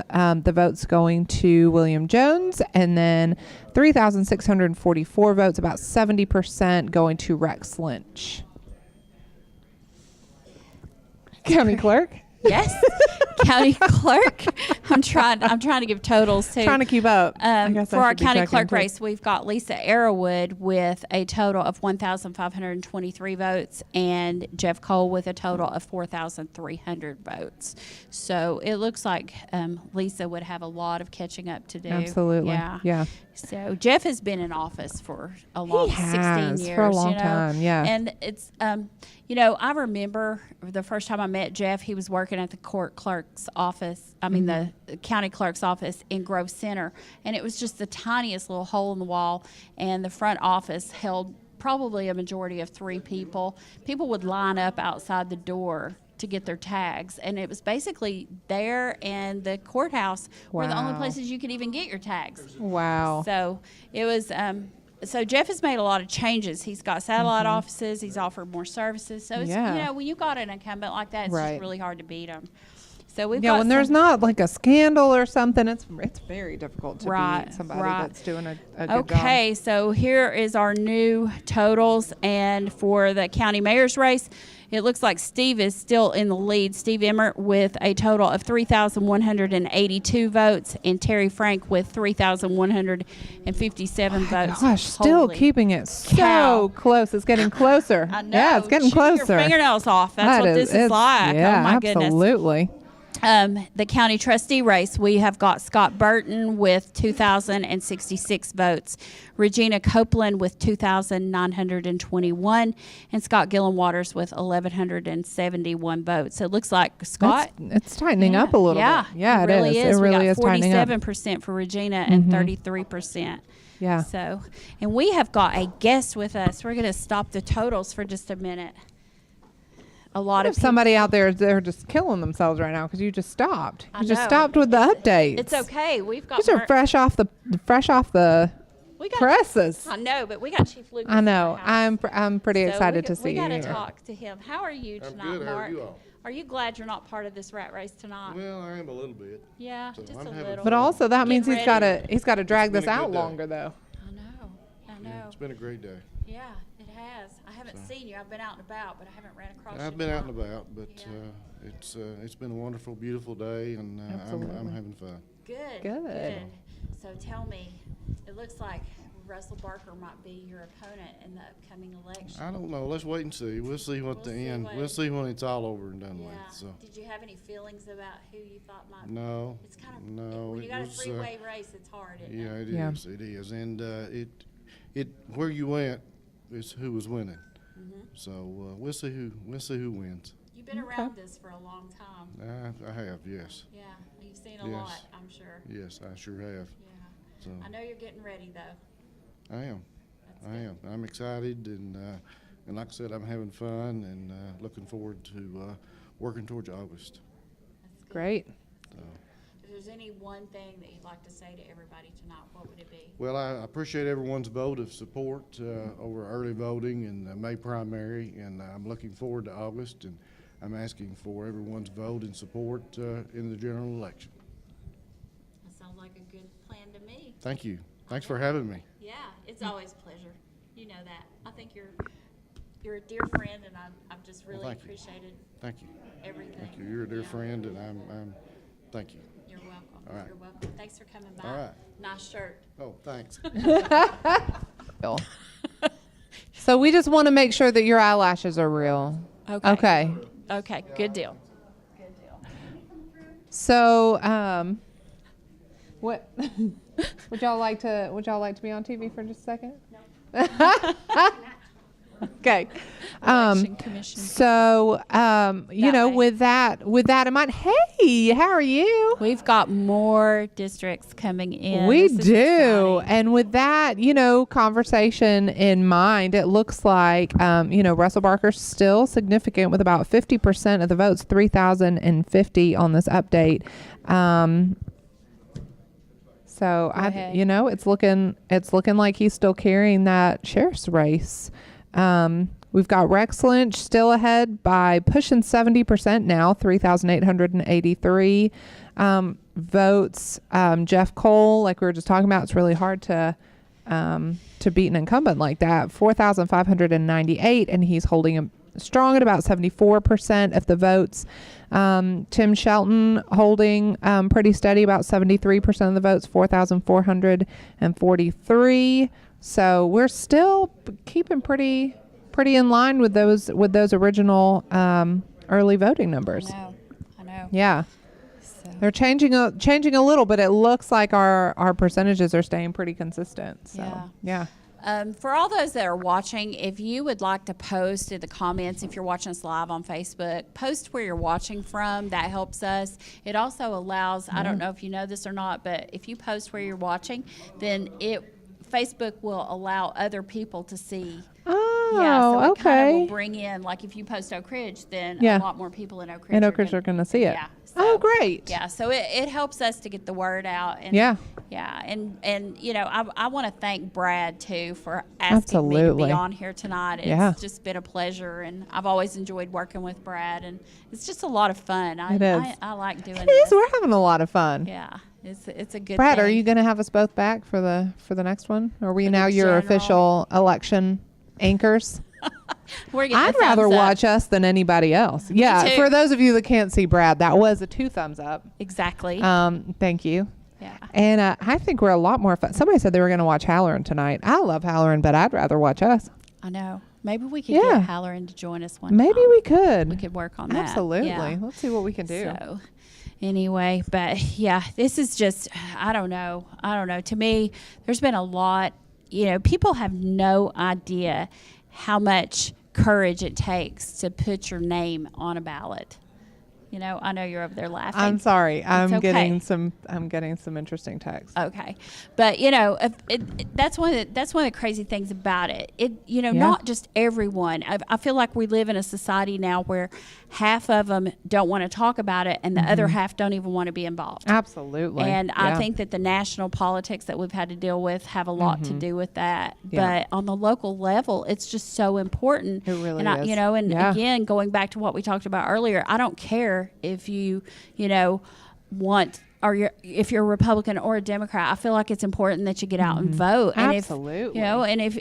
the votes going to William Jones, and then 3,644 votes, about 70% going to Rex Lynch. County clerk. Yes, county clerk. I'm trying to give totals too. Trying to keep up. I guess For I our should be county checking clerk too. race, we've got Lisa Arrowwood with a total of 1,523 votes, and Jeff Cole with a total of 4,300 votes. So it looks like Lisa would have a lot of catching up to do. Absolutely. Yeah. So Jeff has been in office for a long 16 years. For a long time, yeah. And it's, I remember the first time I met Jeff, he was working at the court clerk's office, the county clerk's office in Grove Center. And it was just the tiniest little hole in the wall. And the front office held probably a majority of 3 people. People would line up outside the door to get their tags, and it was basically there and the courthouse were the only Wow. places you could even get your tags. Wow. So it was. So Jeff has made a lot of changes. He's got satellite offices. He's offered more services. So it's, Yeah. when you got an incumbent like that, it's Right. just really hard to beat them. So we've Yeah, got when there's some- not like a scandal or something, it's very difficult to Right, beat somebody right. that's doing a good job. Okay, so here is our new totals, and for the county mayor's race, it looks like Steve is still in the lead. Steve Emmert with a total of 3,182 votes, and Terry Frank with 3,157 votes. Gosh, still Holy keeping it so cow. close. It's getting closer. I know. Yeah, it's getting Chew closer. Your fingernails off. That's That what this is it's- like. Yeah, Oh my goodness. absolutely. The county trustee race, we have got Scott Burton with 2,066 votes, Regina Copeland with 2,921, and Scott Gillen Waters with 1,171 votes. So it looks like Scott. It's tightening up a little yeah, bit. Yeah, it really is. It really we is got tightening up. 47% for Regina and 33%. Yeah. So, and we have got a guest with us. We're going to stop the totals for just a minute. A lot What of if somebody out there, they're just killing themselves right now because you just stopped. I You just know. stopped with the updates. It's okay. We've got These are fresh off the we got presses. I know, but we got Chief Lucas. I know. in the house. I'm pretty So excited to see we you gotta here. talk to him. How are you tonight, good. How are Mark? you all? Are you glad you're not part of this rat race tonight? Well, I am a little bit. Yeah, So just I'm a having little. But also that means Get he's got ready. to drag It's this been a out good day. longer though. I know. It's been a great day. Yeah, it has. I haven't seen you. I've been out and about, but I haven't ran across you. I've been out and tonight. about, but Yeah. it's been a wonderful, beautiful day, and I'm Absolutely. having fun. Good. Good. So tell me, it looks like Russell Barker might be your opponent in the upcoming election. I don't know. Let's wait and see. We'll see what We'll the see end. what- We'll see when it's all over and done Yeah. with. So Did you have any feelings about who you thought might? no, It's kind of no. when you it got a was, three-way race. It's hard. Isn't yeah, it? it Yeah. is. It is, and it where you went is who was winning. Mm-hmm. So we'll see who wins. You've been around this for a long time. I have, yes, Yeah, you've seen a Yes. lot, I'm sure. yes, I sure have. Yeah. So I know you're getting ready though. I am. That's I good. am. I'm excited, and like I said, I'm having fun, and looking forward to working towards August. That's good. Great. If there's any one thing that you'd like to say to everybody tonight, what would it be? Well, I appreciate everyone's vote of support over early voting and the May primary, and I'm looking forward to August, and I'm asking for everyone's vote and support in the general election. That sounds like a good plan to me. Thank you. Thanks for having me. Yeah, it's always a pleasure. You know that. I think you're a dear friend, and I've just really thank you. appreciated Thank you. everything. Thank you. You're a dear Yeah. friend, and I'm thank you. You're welcome. All right. You're welcome. Thanks for coming by. All right. Nice shirt. Oh, thanks. So we just want to make sure that your eyelashes are real. Okay. Okay. Okay. Good deal. So, what would y'all like to be on TV for just a second? Okay. Election Commission. So, you know, way. with that, it might. Hey, how are you? We've got more districts coming in. We This is do. exciting. And with that, you know, conversation in mind, it looks like, you know, Russell Barker's still significant with about 50% of the votes, 3,050 on this update. So ahead. you know, it's looking like he's still carrying that sheriff's race. We've got Rex Lynch still ahead by pushing 70% now, 3,883 votes. Jeff Cole, like we were just talking about, it's really hard to beat an incumbent like that. 4,598, and he's holding him strong at about 74% of the votes. Tim Shelton holding pretty steady, about 73% of the votes, 4,443. So we're still keeping pretty in line with those original early voting numbers. I know. Yeah, So, they're changing a little, but it looks like our percentages are staying pretty consistent. So Yeah. yeah. For all those that are watching, if you would like to post in the comments, if you're watching us live on Facebook, post where you're watching from. That helps us. It also allows, I don't know if you know this or not, but if you post where you're watching, then Facebook will allow other people to see so it kind of will okay. bring in, like if you post Oak Ridge, then Yeah. a lot more people in Oak Ridge. And Oak Ridge are going to see it. Yeah. Oh, great. Yeah, so it helps us to get the word out. And Yeah. Yeah, and you know, I want to thank Brad too for asking me to Absolutely. be on here tonight. It's Yeah. just been a pleasure, and I've always enjoyed working with Brad, and it's just a lot of fun. It is. I like doing It this. is. We're having a lot of fun. Yeah, it's a good Brad, thing. are you going to have us both back for the next one? Are we For the now your general? official election anchors? We're getting I'd the rather thumbs up. watch us than anybody else. Yeah, too. for those of you that can't see Brad, that was a 2 thumbs up. Exactly. Thank you. Yeah. And I think we're a lot more fun. Somebody said they were going to watch Halloran tonight. I love Halloran, but I'd rather watch us. I know. Maybe we could Yeah. get Halloran to join us one Maybe time. we could. We could work on that. Absolutely. Yeah. Let's see what we can do. So, anyway, but yeah, this is just, I don't know. To me, there's been a lot, you know, people have no idea how much courage it takes to put your name on a ballot. You know, I know you're over there laughing. I'm sorry. I'm okay. getting some interesting texts. Okay, but you know, that's one of the crazy things about it. Yeah. Not just everyone. I feel like we live in a society now where half of them don't want to talk about it, and the other half don't even want to be involved. Absolutely. And I Yeah. think that the national politics that we've had to deal with have a lot to do with that. Yeah. But on the local level, it's just so important. It really and is. And Yeah. again, going back to what we talked about earlier, I don't care if you want or if you're a Republican or a Democrat. I feel like it's important that you get out and vote. And Absolutely.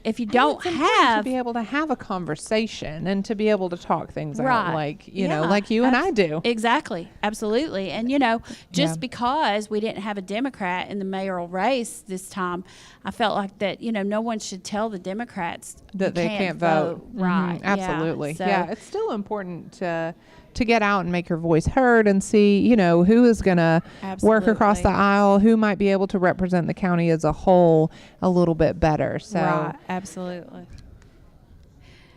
if you don't It's important have to be able to have a conversation and to be able to talk things out Right. like Yeah, like you and I do. Exactly. Absolutely. And, just because we didn't have a Democrat in the mayoral race this time, I felt like that, no one should tell the Democrats That you they can't vote. Right. Mhm. Absolutely. So, Yeah. It's still important to get out and make your voice heard and see, who is going to work across the Absolutely. aisle, who might be able to represent the county as a whole a little bit better. So Right. Absolutely.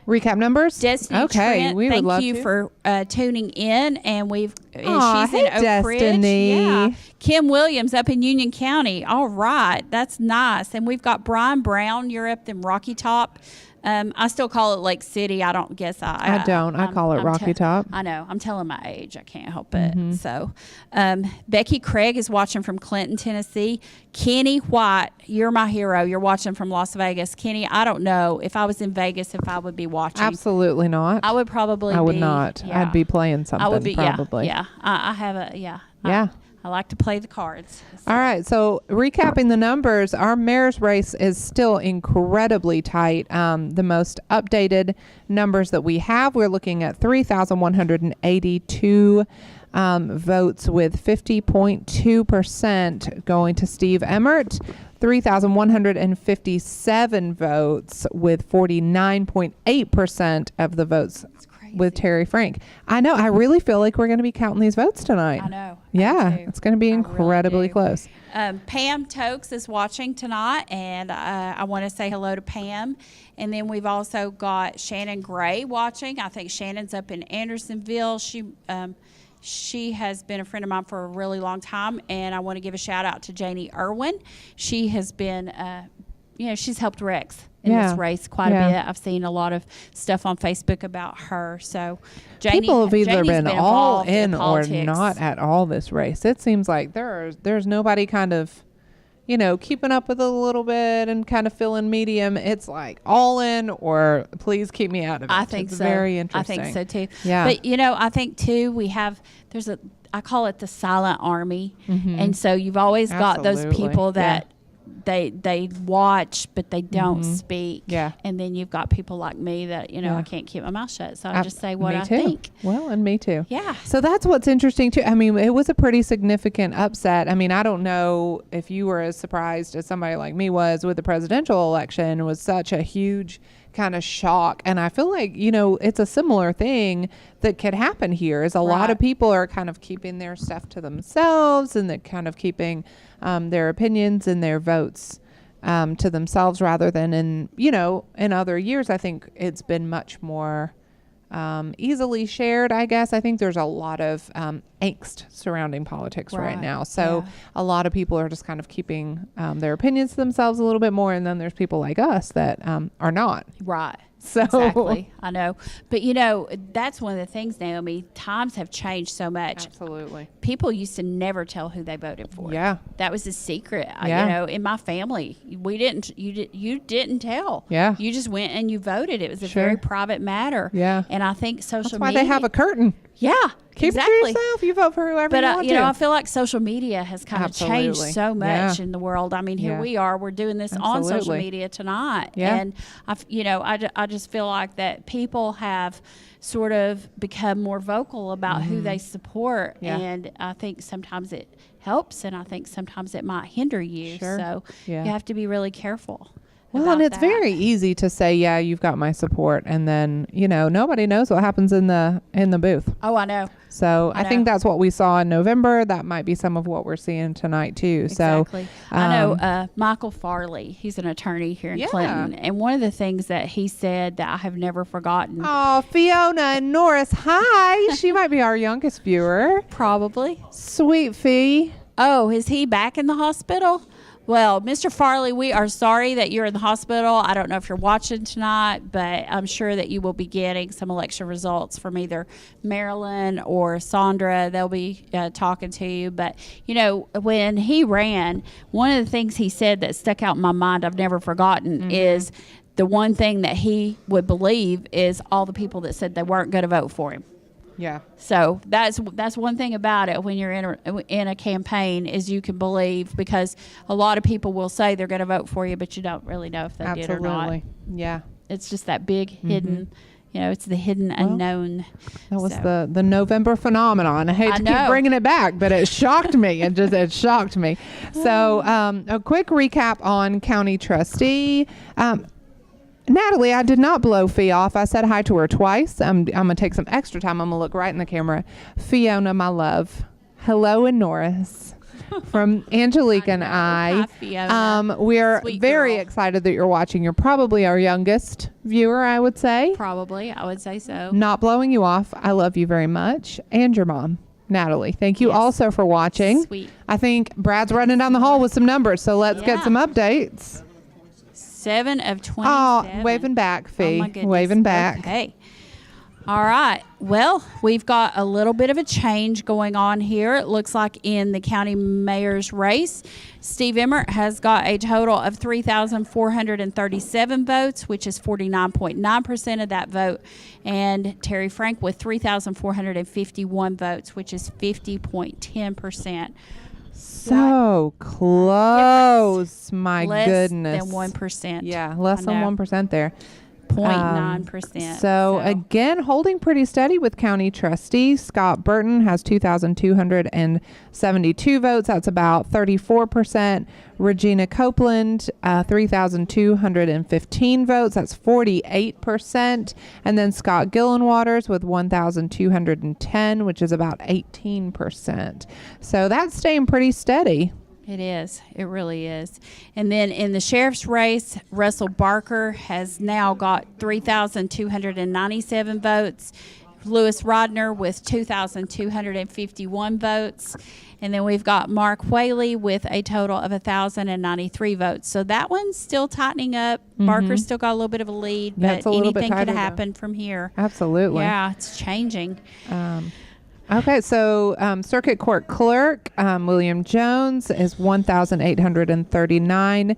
recap numbers. Destiny okay, Trent, we would thank love you to. for tuning in, and Aw, she's hey, in Oak Ridge. Destiny. Yeah. Kim Williams up in Union County. All right, that's nice. And we've got Brian Brown. You're up in Rocky Top. I still call it Lake City. I don't guess I don't. I call it Rocky Top. I know. I'm telling my age. I can't help it. So, Becky Craig is watching from Clinton, Tennessee. Kenny White, you're my hero. You're watching from Las Vegas. Kenny, I don't know if I was in Vegas if I would be watching. Absolutely not. I would probably. I would be, not. Yeah. I'd be playing something. I would be. probably. Yeah. I have a. Yeah. Yeah. I like to play the cards. So. All right. So recapping the numbers, our mayor's race is still incredibly tight. The most updated numbers that we have, we're looking at 3,182 votes with 50.2% going to Steve Emmert. 3,157 votes with 49.8% of the votes with Terry Frank. I know. I really feel like we're going to be counting these votes tonight. I know. Yeah, I do. it's going to be I really incredibly do. close. Pam Tokes is watching tonight, and I want to say hello to Pam. And then we've also got Shannon Gray watching. I think Shannon's up in Andersonville. She has been a friend of mine for a really long time, and I want to give a shout out to Janie Irwin. She has been, she's helped Rex in this race quite a bit. I've seen a lot of stuff on Facebook about her. So, People have either Janie's been all involved in or politics. not at all this race. It seems like there's nobody kind of, keeping up with it a little bit and kind of feeling medium. It's like all in or please keep me out of it. I think it's so. Very interesting. I think so too. Yeah. But I think too I call it the silent army, and so you've always got those Absolutely. people that they watch but they don't speak. Yeah. And then you've got people like me that I can't keep my mouth shut, so I just say what me I too. think. Well, and me too. Yeah. So that's what's interesting too. I mean, it was a pretty significant upset. I mean, I don't know if you were as surprised as somebody like me was with the presidential election. It was such a huge kind of shock. And I feel like, it's a similar thing that could happen here is a lot of people are kind of keeping their stuff to themselves and they're kind of keeping their opinions and their votes to themselves rather than in other years. I think it's been much more easily shared, I guess. I think there's a lot of angst surrounding politics right now. So a lot of people are just kind of keeping their opinions to themselves a little bit more. And then there's people like us that are not. Right. So Exactly. I know. But, you know, that's one of the things, Naomi. Times have changed so much. absolutely. People used to never tell who they voted for. Yeah. That was a secret. Yeah. You know, in my family, you didn't tell. Yeah. You just went and you voted. It was a Sure. very private matter. Yeah. And I think social That's why media. they have a curtain. Yeah. Keep exactly. it to yourself. You vote for whoever But you want you know, to. I feel like social media has kind of changed Absolutely. so much Yeah. in the world. I mean, here Yeah. we are. We're doing this on social Absolutely. media tonight, Yeah. and I just feel like that people have sort of become more vocal about who they support, Mm-hmm. Yeah. and I think sometimes it helps, and I think sometimes it might hinder you. Sure. So Yeah. you have to be really careful. Well, about and it's that. very easy to say, yeah, you've got my support, and then nobody knows what happens in the booth. Oh, I know. So I I think know. that's what we saw in November. That might be some of what we're seeing tonight too. Exactly. So I know Michael Farley. He's an attorney here in Yeah. Clinton, and one of the things that he said that I have never forgotten. Oh, Fiona and Norris, hi. She might be our youngest viewer. Probably. Sweet Fee. Oh, is he back in the hospital? Well, Mr. Farley, we are sorry that you're in the hospital. I don't know if you're watching tonight, but I'm sure that you will be getting some election results from either Marilyn or Sandra. They'll be talking to you. But, when he ran, one of the things he said that stuck out in my mind, I've never forgotten, is the one thing that he would believe is all the people that said they weren't going to vote for him. Yeah. So that's one thing about it when you're in a campaign is you can believe, because a lot of people will say they're going to vote for you, but you don't really know if they did or not. Absolutely. Yeah. It's just that big hidden, it's the hidden unknown. That was So, the November phenomenon. I hate I to know. keep bringing it back, but it shocked me. It shocked me. So a quick recap on county trustee. Natalie, I did not blow Fee off. I said hi to her twice. I'm going to take some extra time. I'm going to look right in the camera. Fiona, my love. Hello, and Norris. From Angeleque and Hi, I. Fiona. We're Sweet very girl. excited that you're watching. You're probably our youngest viewer, I would say. Probably, I would say so. Not blowing you off. I love you very much. And your mom, Natalie. Thank you Yes. also for watching. Sweet. I think Brad's running down the hall with some numbers, so let's get Yeah. some updates. 7 of 27. Oh, waving back, Fee. Oh my goodness. Waving back. Okay. All right. Well, we've got a little bit of a change going on here. It looks like in the county mayor's race, Steve Emmert has got a total of 3,437 votes, which is 49.9% of that vote. And Terry Frank with 3,451 votes, which is 50.10%. So close. My Less goodness. than 1%. Yeah, less I than know. 1% there. 0.9%. So again, holding pretty steady with county trustee. Scott Burton has 2,272 votes. That's about 34%. Regina Copeland, 3,215 votes. That's 48%. And then Scott Gillenwaters with 1,210, which is about 18%. So that's staying pretty steady. It is. It really is. And then in the sheriff's race, Russell Barker has now got 3,297 votes. Lewis Rodner with 2,251 votes. And then we've got Mark Whaley with a total of 1,093 votes. So that one's still tightening up. Barker's still got a little bit of a lead, That's but a little bit anything could tighter, though. happen from here. Absolutely. Yeah, it's changing. Okay, so Circuit Court Clerk William Jones is 1,839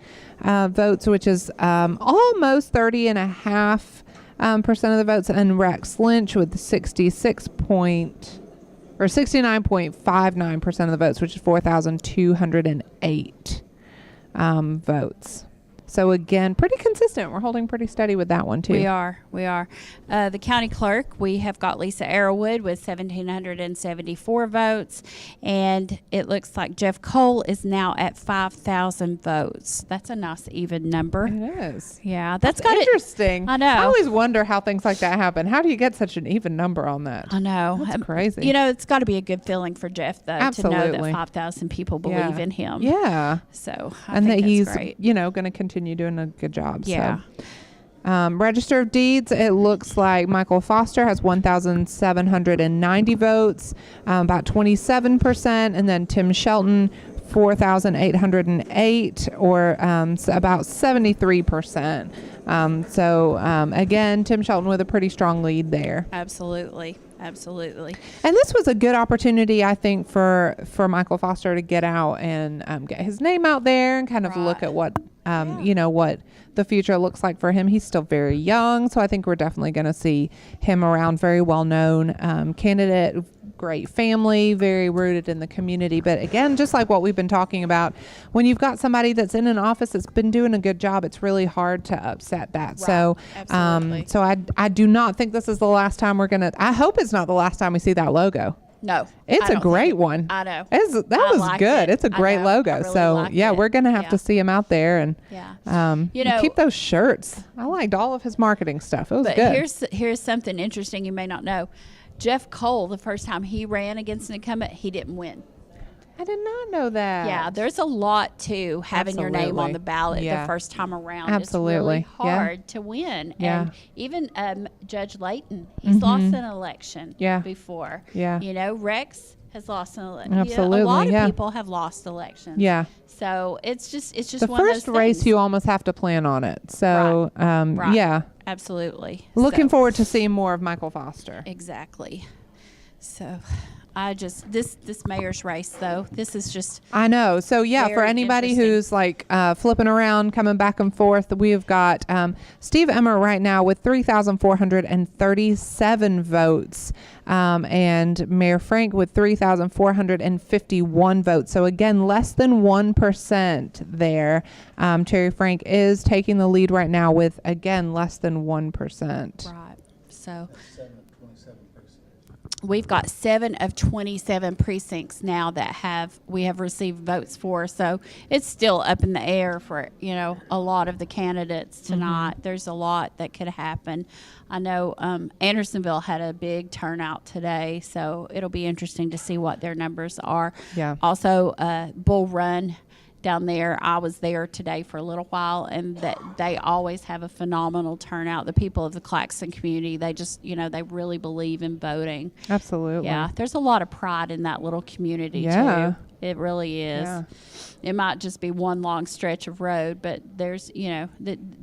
votes, which is almost 30.5% of the votes, and Rex Lynch with 69.59% of the votes, which is 4,208 votes. So again, pretty consistent. We're holding pretty steady with that one too. We are. The county clerk, we have got Lisa Arrowwood with 1,774 votes, and it looks like Jeff Cole is now at 5,000 votes. That's a nice even number. It is. Yeah, That's got it. interesting. I know. I always wonder how things like that happen. How do you get such an even number on that? I know. That's crazy. It's got to be a good feeling for Jeff, though, to know Absolutely. that 5,000 people believe Yeah. in him. Yeah. So, And think that he's, that's great. going to continue doing a good job. Yeah. So. Register of Deeds, it looks like Michael Foster has 1,790 votes, about 27%, and then Tim Shelton, 4,808, or about 73%. Again, Tim Shelton with a pretty strong lead there. Absolutely. Absolutely. And this was a good opportunity, I think, for Michael Foster to get out and get his name out there and kind of look at what, what the future looks like for him. He's still very young, so I think we're definitely going to see him around. Very well-known candidate, great family, very rooted in the community. But again, just like what we've been talking about, when you've got somebody that's in an office that's been doing a good job, it's really hard to upset that. Right. So, I do not think this is the last time we're gonna. I hope it's not the last time we see that logo. No, it's a great one. I know. That was like good. It. It's a great logo. Really so like yeah, it. we're gonna have to see him out there and keep those shirts. I liked all of his marketing stuff. It was good. Here's something interesting you may not know. Jeff Cole, the first time he ran against an incumbent, he didn't win. I did not know that. Yeah, there's a lot to having your name on the ballot the first time around. Absolutely. It's really hard to win. Yeah. And even Judge Layton, he's lost an election before. Yeah. Rex has lost an election. Absolutely. A lot of people have lost elections. Yeah. So it's just the one of those first race things. you almost have to plan on it. So Right. yeah. Absolutely. Looking forward to seeing more of Michael Foster. Exactly. So this mayor's race though, this is just I know. So yeah, for very anybody interesting. who's like flipping around, coming back and forth, we've got Steve Emmer right now with 3,437 votes, and Mayor Frank with 3,451 votes. So again, less than 1% there. Terry Frank is taking the lead right now with, again, less than 1%. right. So we've got 7 of 27 precincts now that we have received votes for. So it's still up in the air for, a lot of the candidates tonight. Mm-hmm. There's a lot that could happen. I know Andersonville had a big turnout today, so it'll be interesting to see what their numbers are. Yeah. Also, Bull Run down there, I was there today for a little while, and that they always have a phenomenal turnout. The people of the Claxton community, they just, they really believe in voting. Absolutely. Yeah, there's a lot of pride in that little community Yeah. too. It really is. Yeah. It might just be one long stretch of road, but there's,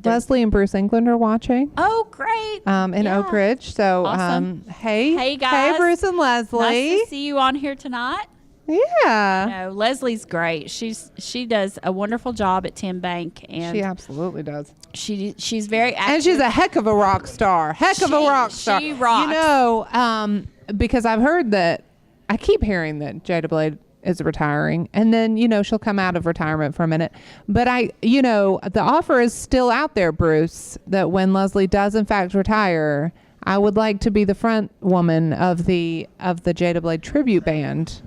Leslie and Bruce England are watching. Oh, great! In Yeah. Oak Ridge. So, Awesome. hey guys. Hey, Bruce and Leslie. Nice to see you on here tonight. Yeah. No, Leslie's great. She does a wonderful job at Tim Bank, and She absolutely does. she's very active. And she's a heck of a rock star. She rocks. Because I've heard that, I keep hearing that Jada Blade is retiring, and then, she'll come out of retirement for a minute. But the offer is still out there, Bruce, that when Leslie does in fact retire, I would like to be the front woman of the Jada Blade tribute band.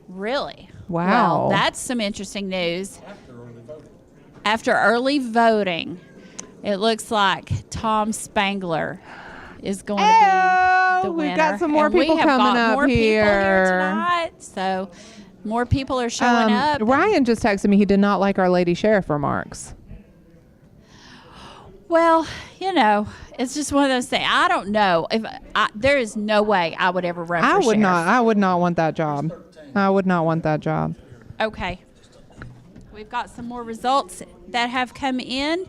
Really? Wow. Well, that's some interesting news. After early voting, it looks like Tom Spangler is going to be the winner. We've got some more And people we have coming got up more people here. here tonight, so more people are showing up. Ryan just texted me he did not like our lady sheriff remarks. Well, it's just one of those things. I don't know if there is no way I would ever run for sheriff. I would not want that job. I would not want that job. Okay. We've got some more results that have come in,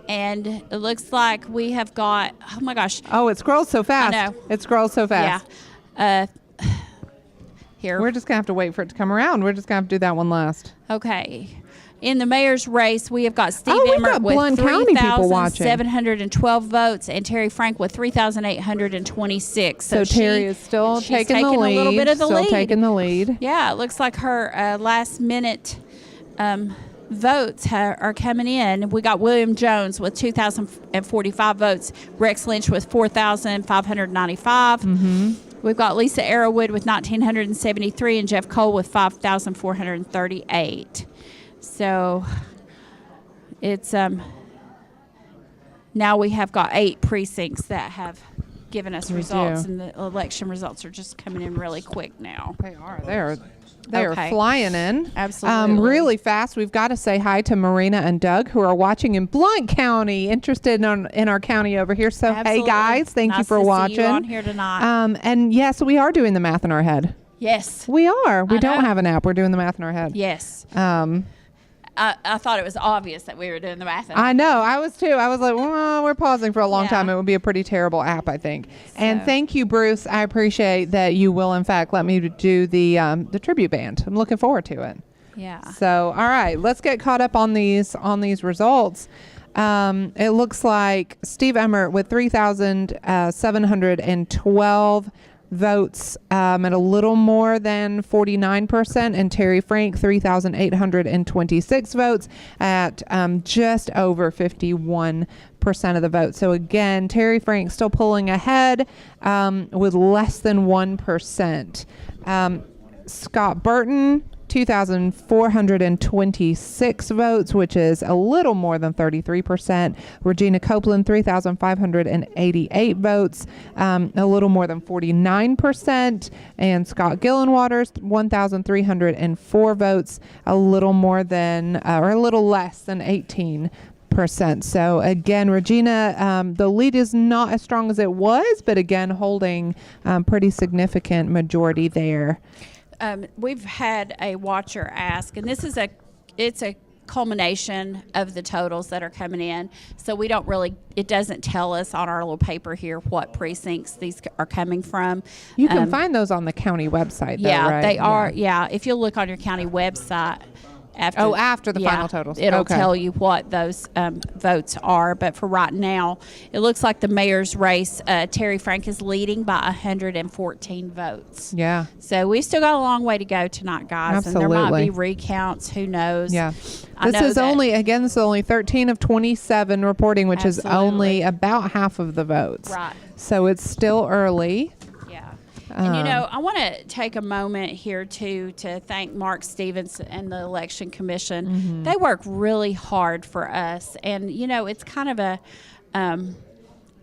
and it looks like we have got, oh my gosh. Oh, it scrolls so fast. I know. It scrolls so fast. Yeah. Here. We're just going to have to wait for it to come around. We're just going to have to do that one last. Okay. In the mayor's race, we have got Steve we've Emmert got with Blount County people watching. 3,712 votes, and Terry Frank with 3,826. So Terry is still she's taking the lead. a little bit of the still lead. taking the lead. Yeah, it looks like her last minute votes are coming in. We got William Jones with 2,045 votes, Rex Lynch with 4,595. Mm-hmm. We've got Lisa Arrowwood with 1,973 and Jeff Cole with 5,438. So it's now we have got 8 precincts that have given us results, and the election results are just coming in really quick now. They are. They are Okay. flying in. Absolutely. Really fast. We've got to say hi to Marina and Doug, who are watching in Blount County, interested in our county over here. So, Absolutely. hey, guys, thank you Nice for to see watching. you on here tonight. And yes, we are doing the math in our head. Yes. We are. We I don't know. have an app. We're doing the math in our head. Yes. Um, I thought it was obvious that we were doing the math. I know. I was too. I was like, well, we're pausing for a long Yeah. time. It would be a pretty terrible app, I think. And So- thank you, Bruce. I appreciate that you will, in fact, let me do the tribute band. I'm looking forward to it. Yeah. So, all right, let's get caught up on these results. It looks like Steve Emmert with 3,712 votes at a little more than 49%, and Terry Frank 3,826 votes at just over 51% of the vote. So again, Terry Frank still pulling ahead with less than 1%. Scott Burton 2,426 votes, which is a little more than 33%. Regina Copeland, 3,588 votes, a little more than 49%. And Scott Gillenwaters, 1,304 votes, a little more than, or a little less than 18%. So again, Regina, the lead is not as strong as it was, but again, holding pretty significant majority there. We've had a watcher ask, and it's a culmination of the totals that are coming in. So we don't really, it doesn't tell us on our little paper here what precincts these are coming from. You can find those on the county website, though, Yeah, right? they are. Yeah, if you look on your county website. After the final totals. It'll Okay. tell you what those votes are. But for right now, it looks like the mayor's race, Terry Frank is leading by 114 votes. Yeah. So we've still got a long way to go tonight, guys. And there might Absolutely. be recounts. Who knows? Yeah. I This know is that- only 13 of 27 reporting, which is only Absolutely. about half of the votes. Right. So it's still early. Yeah. And, I want to take a moment here, too, to thank Mark Stevens and the Election Commission. Mm-hmm. They work really hard for us. And, it's kind of a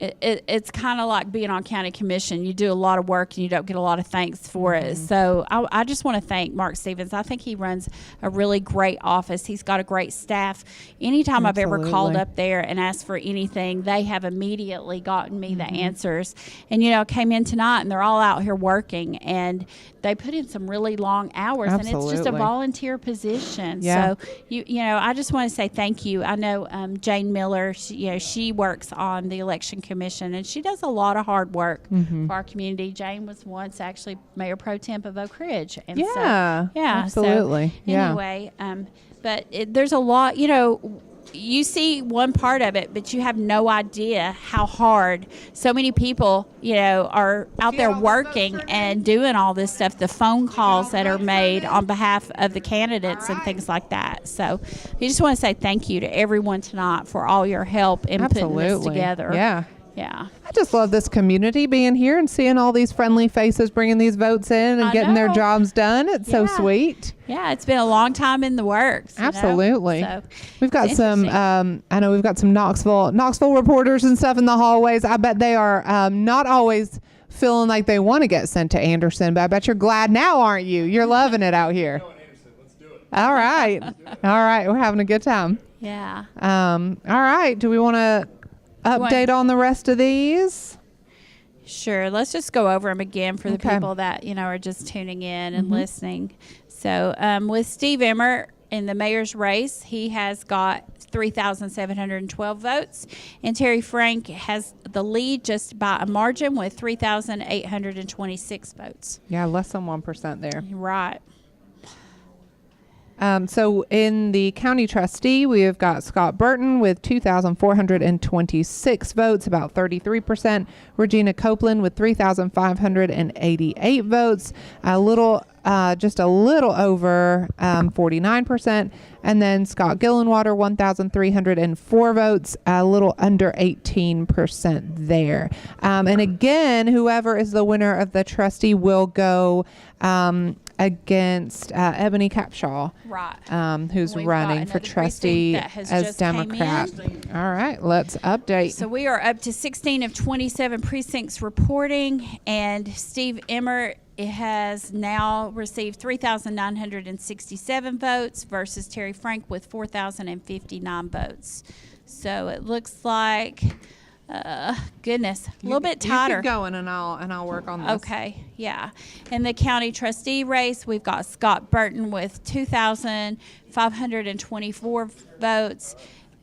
it's kind of like being on county commission. You do a lot of work and you don't get a lot of thanks for it. So I just want to thank Mark Stevens. I think he runs a really great office. He's got a great staff. Anytime I've ever called Absolutely. up there and asked for anything, they have immediately gotten me the answers. And, I came in tonight and they're all out here working, and they put in some really long hours. And it's just a Absolutely. volunteer position. Yeah. So, I just want to say thank you. I know Jane Miller, she works on the Election Commission, and she does a lot of hard work for our community. Jane was once actually Mayor Pro Temp of Oak Ridge. And Yeah, so absolutely. Yeah. anyway, but there's a lot, you see one part of it, but you have no idea how hard so many people, are out there working and doing all this stuff, the phone calls that are made on behalf of the candidates and things like that. So we just want to say thank you to everyone tonight for all your help in putting this Absolutely. together. Yeah. Yeah. I just love this community being here and seeing all these friendly faces bringing these votes in and I getting their know. jobs done. It's so Yeah. sweet. Yeah, it's been a long time in the works. Absolutely. So We've got it's some, interesting. I know we've got some Knoxville reporters and stuff in the hallways. I bet they are not always feeling like they want to get sent to Anderson, but I bet you're glad now, aren't you? You're loving it out here. All right. All right. We're having a good time. Yeah. All right. Do we want to update on the rest of these? Sure. Let's just go over them again for the Okay. people that, are just tuning in and listening. So with Steve Emmert in the mayor's race, he has got 3,712 votes. And Terry Frank has the lead just by a margin with 3,826 votes. Yeah, less than 1% there. Right. So in the county trustee, we have got Scott Burton with 2,426 votes, about 33%. Regina Copeland with 3,588 votes, just a little over 49%. And then Scott Gillenwater, 1,304 votes, a little under 18% there. And again, whoever is the winner of the trustee will go against Ebony Capshaw, Right. who's We've running got for another trustee precinct that has as just came Democrat. in. All right, let's update. So we are up to 16 of 27 precincts reporting, and Steve Emmert has now received 3,967 votes versus Terry Frank with 4,059 votes. So it looks like Goodness, a little bit tighter. You keep going, and I'll work on this. Okay, yeah. In the county trustee race, we've got Scott Burton with 2,524 votes,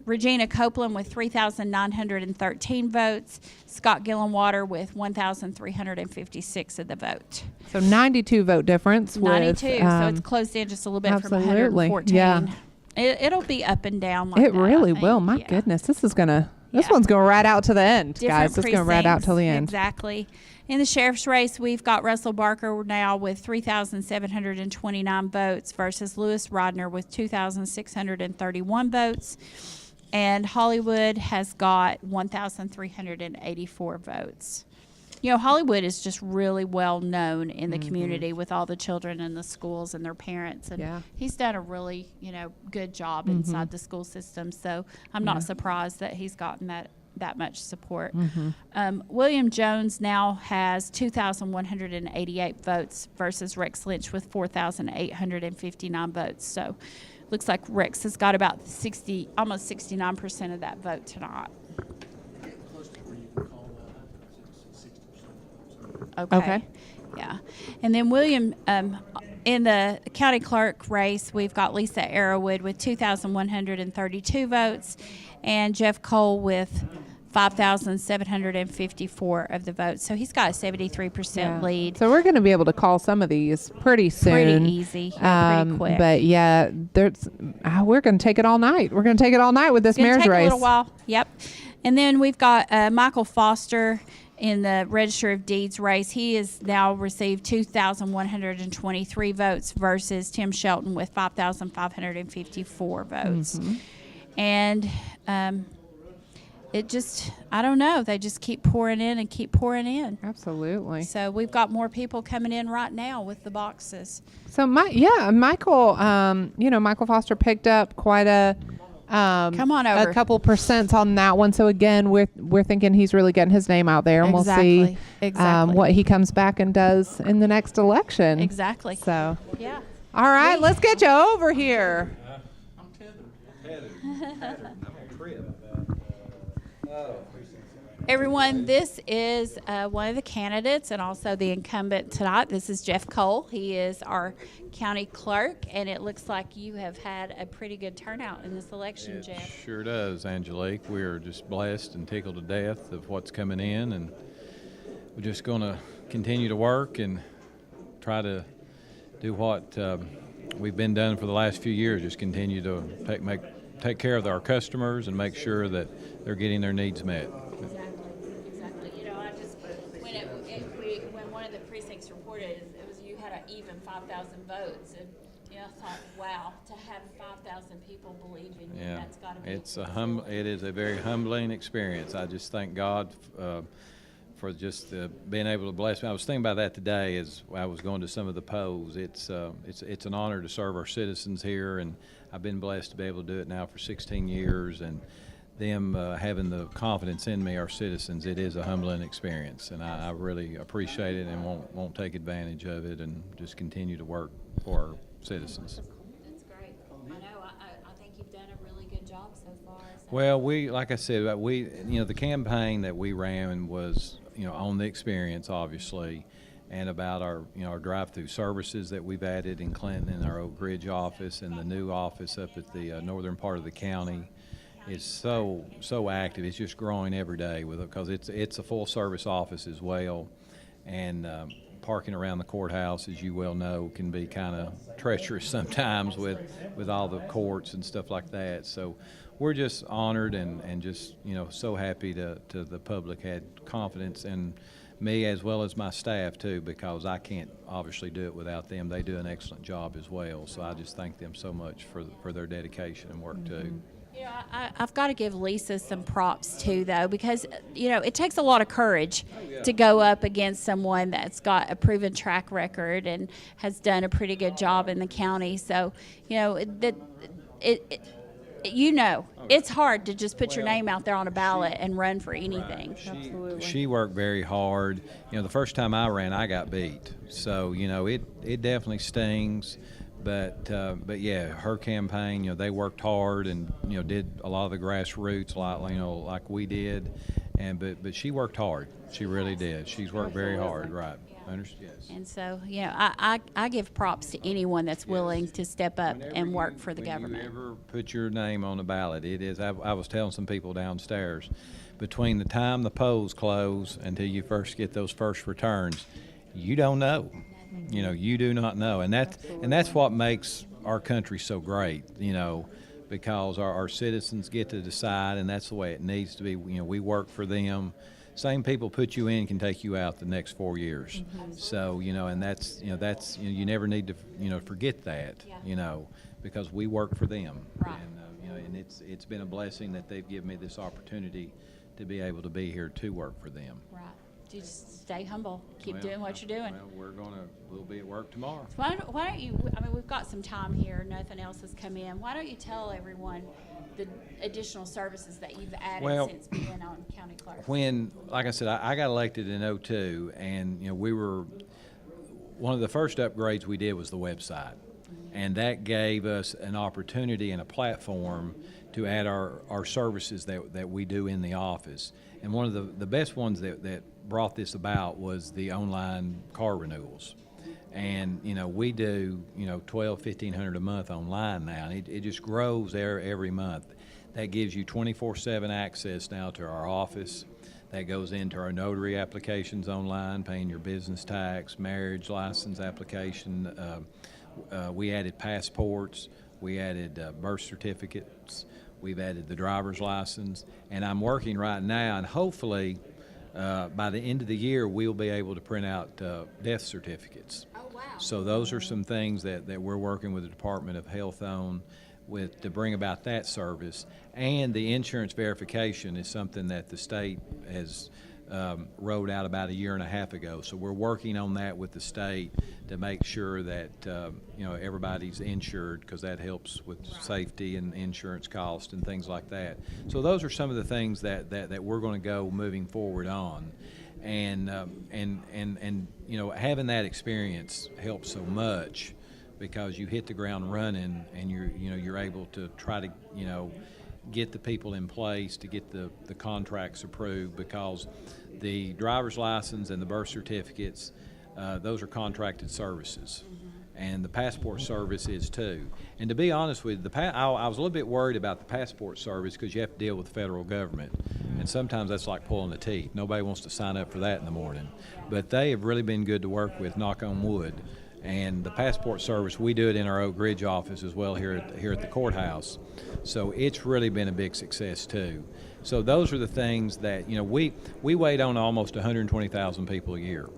Regina Copeland with 3,913 votes, Scott Gillenwater with 1,356 of the vote. So 92 vote difference. 92, with, so it's closed in just a little bit absolutely. from 114. Yeah. It'll be up and down like It that, I really think. will. My Yeah. goodness, this is gonna. This Yeah. one's going right out to the end, Different guys. It's going right out precincts. till the end. Exactly. In the sheriff's race, we've got Russell Barker now with 3,729 votes versus Lewis Rodner with 2,631 votes. And Hollywood has got 1,384 votes. You know, Hollywood is just really well known in the community with all the children in the schools and their parents. And Yeah. he's done a really, good job inside the school system. So I'm not surprised that he's gotten that much support. William Jones now has 2,188 votes versus Rex Lynch with 4,859 votes. So looks like Rex has got about almost 69% of that vote tonight. Okay. Yeah. And then William, in the county clerk race, we've got Lisa Arrowwood with 2,132 votes and Jeff Cole with 5,754 of the votes. So he's got a 73% lead. So we're going to be able to call some of these pretty soon. Pretty easy. Yeah, pretty quick. But yeah, we're going to take it all night. We're going to take it all night with this It's gonna mayor's take race. a little while. Yep. And then we've got Michael Foster in the Register of Deeds race. He has now received 2,123 votes versus Tim Shelton with 5,554 votes. And it just, I don't know. They just keep pouring in and keep pouring in. Absolutely. So we've got more people coming in right now with the boxes. So Michael, Michael Foster picked up quite a Come on over. a couple percents on that one. So again, we're thinking he's really getting his name out there, and we'll see Exactly. what he comes back and does in the next election. Exactly. So, Yeah. all right, let's get you over here. I'm tethered. I'm on a crib. Everyone, this is one of the candidates and also the incumbent tonight. This is Jeff Cole. He is our county clerk, and it looks like you have had a pretty good turnout in this election, It Jeff. sure does, Angeleque. We're just blessed and tickled to death of what's coming in, and we're just going to continue to work and try to do what we've been done for the last few years, just continue to take care of our customers and make sure that they're getting their needs met. Exactly. You know, I just when one of the precincts reported it was you had an even 5,000 votes, and I thought, wow, to have 5,000 people believe in you, that's got to be. It is a very humbling experience. I just thank God for just being able to bless me. I was thinking about that today as I was going to some of the polls. It's an honor to serve our citizens here, and I've been blessed to be able to do it now for 16 years, and them having the confidence in me, our citizens, it is a humbling experience, and I really appreciate it and won't take advantage of it, and just continue to work for our citizens. That's great. I know. I think you've done a really good job so far. So. Well, like I said, the campaign that we ran was, on the experience, obviously, and about our drive-through services that we've added in Clinton in our Oak Ridge office, and the new office up at the northern part of the county is so active. It's just growing every day because it's a full-service office as well, and parking around the courthouse, as you well know, can be kind of treacherous sometimes with all the courts and stuff like that. So we're just honored and just so happy to the public had confidence in me as well as my staff too, because I can't obviously do it without them. They do an excellent job as well. So I just thank them so much for their dedication and work too. I've got to give Lisa some props too, though, because it takes a lot of courage to go up against someone that's got a proven track record and has done a pretty good job in the county. So it's hard to just put your name out there on a ballot and run for anything. She worked very hard. The first time I ran, I got beat. So it definitely stings. But yeah, her campaign, they worked hard and did a lot of the grassroots like we did, But she worked hard. She really did. She's worked very hard, right? Yes. And so, you know, I give props to anyone that's willing to step up and work for the government. When you ever put your name on the ballot, it is. I was telling some people downstairs, between the time the polls close until you first get those first returns, you don't know. You know, you do not know, and that's what makes our country so great. You know, because our citizens get to decide, and that's the way it needs to be. You know, we work for them. Same people put you in can take you out the next 4 years. So, you know, and that's you never need to, forget that, because we work for them. Right. And, and it's been a blessing that they've given me this opportunity to be able to be here to work for them. Right. Just stay humble. Keep doing what you're doing. Well, we'll be at work tomorrow. So why don't you, I mean, we've got some time here. Nothing else has come in. Why don't you tell everyone the additional services that you've added since being on county clerk? Like I said, I got elected in '02, and we were one of the first upgrades we did was the website, and that gave us an opportunity and a platform to add our services that we do in the office. And one of the best ones that brought this about was the online car renewals. And, we do, $1,200-1,500 a month online now, and it just grows every month. That gives you 24/7 access now to our office. That goes into our notary applications online, paying your business tax, marriage license application. We added passports. We added birth certificates. We've added the driver's license. And I'm working right now, and hopefully by the end of the year, we'll be able to print out death certificates. Oh, wow. So those are some things that we're working with the Department of Health on to bring about that service. And the insurance verification is something that the state has wrote out about 1.5 years ago. So we're working on that with the state to make sure that everybody's insured, because that helps with safety and insurance costs and things like that. So those are some of the things that we're going to go moving forward on, and having that experience helps so much, because you hit the ground running, and you're able to try to get the people in place to get the contracts approved, because the driver's license and the birth certificates, those are contracted services. And the passport service is too. And to be honest with you, I was a little bit worried about the passport service, because you have to deal with the federal government. And sometimes that's like pulling the teeth. Nobody wants to sign up for that in the morning. But they have really been good to work with, knock on wood. And the passport service, we do it in our Oak Ridge office as well here at the courthouse. So it's really been a big success too. So those are the things that, we wait on almost 120,000 people a year.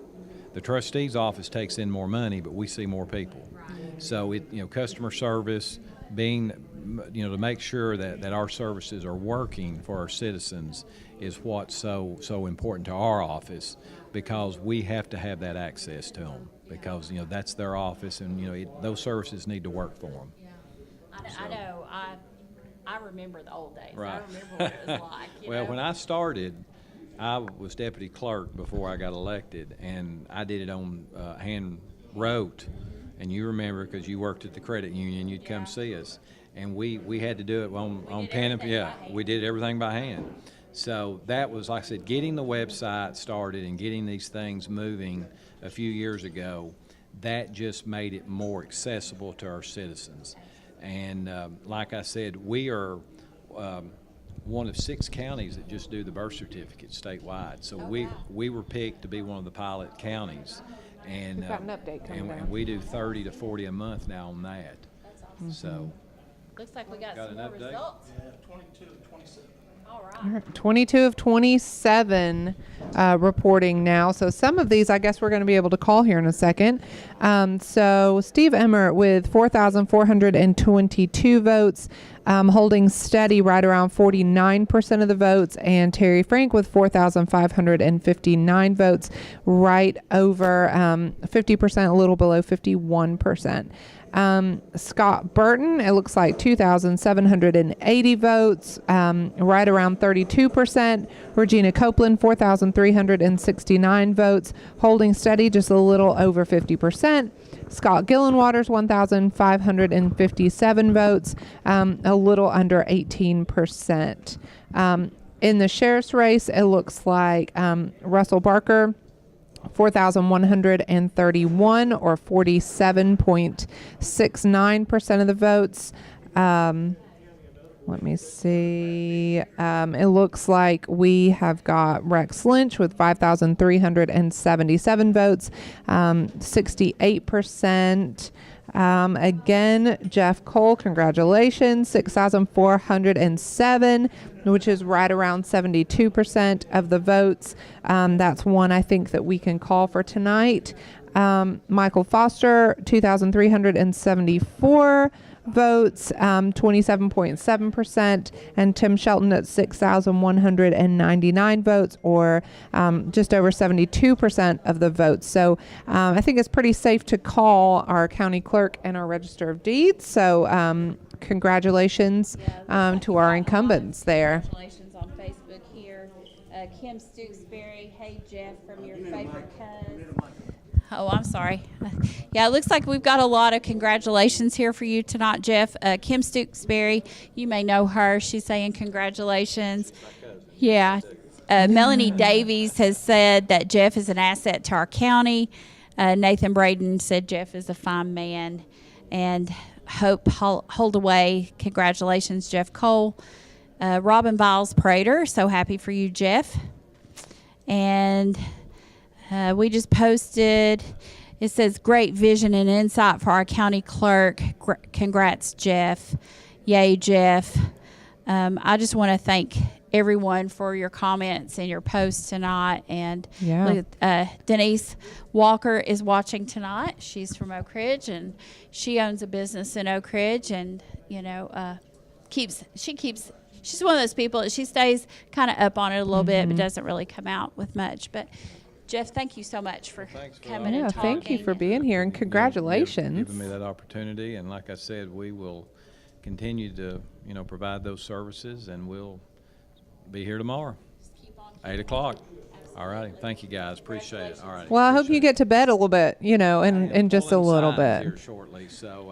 The trustee's office takes in more money, but we see more people. So customer service, being, to make sure that our services are working for our citizens is what's so important to our office, because we have to have that access to them, because that's their office, and those services need to work for them. I know. I remember the old days. Right. I remember what it was like. Well, when I started, I was deputy clerk before I got elected, and I did it on hand wrote. And you remember, because you worked at the credit union, you'd come see us, and we had to do it on pen and we did everything by hand. So that was, like I said, getting the website started and getting these things moving a few years ago. That just made it more accessible to our citizens. And like I said, we are one of 6 counties that just do the birth certificate statewide. So we were picked to be one of the pilot counties. And, We've got an update coming down. And we do 30 to 40 a month now on that. That's awesome. So Looks like we got some an more update? results. Yeah, 22 to 27. All right. 22 of 27 reporting now. So some of these, I guess, we're going to be able to call here in a second. So Steve Emmert with 4,422 votes, holding steady right around 49% of the votes, and Terry Frank with 4,559 votes, right over 50%, a little below 51%. Scott Burton, it looks like 2,780 votes, right around 32%. Regina Copeland, 4,369 votes, holding steady just a little over 50%. Scott Gillenwaters, 1,557 votes, a little under 18%. In the sheriff's race, it looks like Russell Barker, 4,131, or 47.69% of the votes. Let me see. It looks like we have got Rex Lynch with 5,377 votes, 68%. Again, Jeff Cole, congratulations, 6,407, which is right around 72% of the votes. That's one I think that we can call for tonight. Michael Foster, 2,374 votes, 27.7%, and Tim Shelton at 6,199 votes, or just over 72% of the votes. So I think it's pretty safe to call our county clerk and our register of deeds. So congratulations to our incumbents there. Congratulations on Facebook here. Kim Stooksbury, hey Jeff, from your favorite cuz. Oh, I'm sorry. Yeah, it looks like we've got a lot of congratulations here for you tonight, Jeff. Kim Stooksbury, you may know her. She's saying congratulations. Yeah. Melanie Davies has said that Jeff is an asset to our county. Nathan Braden said Jeff is a fine man. And Hope Holdaway, congratulations, Jeff Cole. Robin Viles Prater, so happy for you, Jeff. And we just posted, it says, great vision and insight for our county clerk. Congrats, Jeff. Yay, Jeff. I just want to thank everyone for your comments and your posts tonight. And Denise Walker is watching tonight. She's from Oak Ridge, and she owns a business in Oak Ridge, and, you know, she's one of those people that she stays kind of up on it a little bit, but doesn't really come out with much. But Jeff, thank you so much for coming and talking. Thank you for being here, and congratulations. Giving me that opportunity, and like I said, we will continue to, provide those services, and we'll be here tomorrow, 8 o'clock. All right. Thank you, guys. Appreciate it. All right. Well, I hope you get to bed a little bit, in just a little bit. Here shortly, so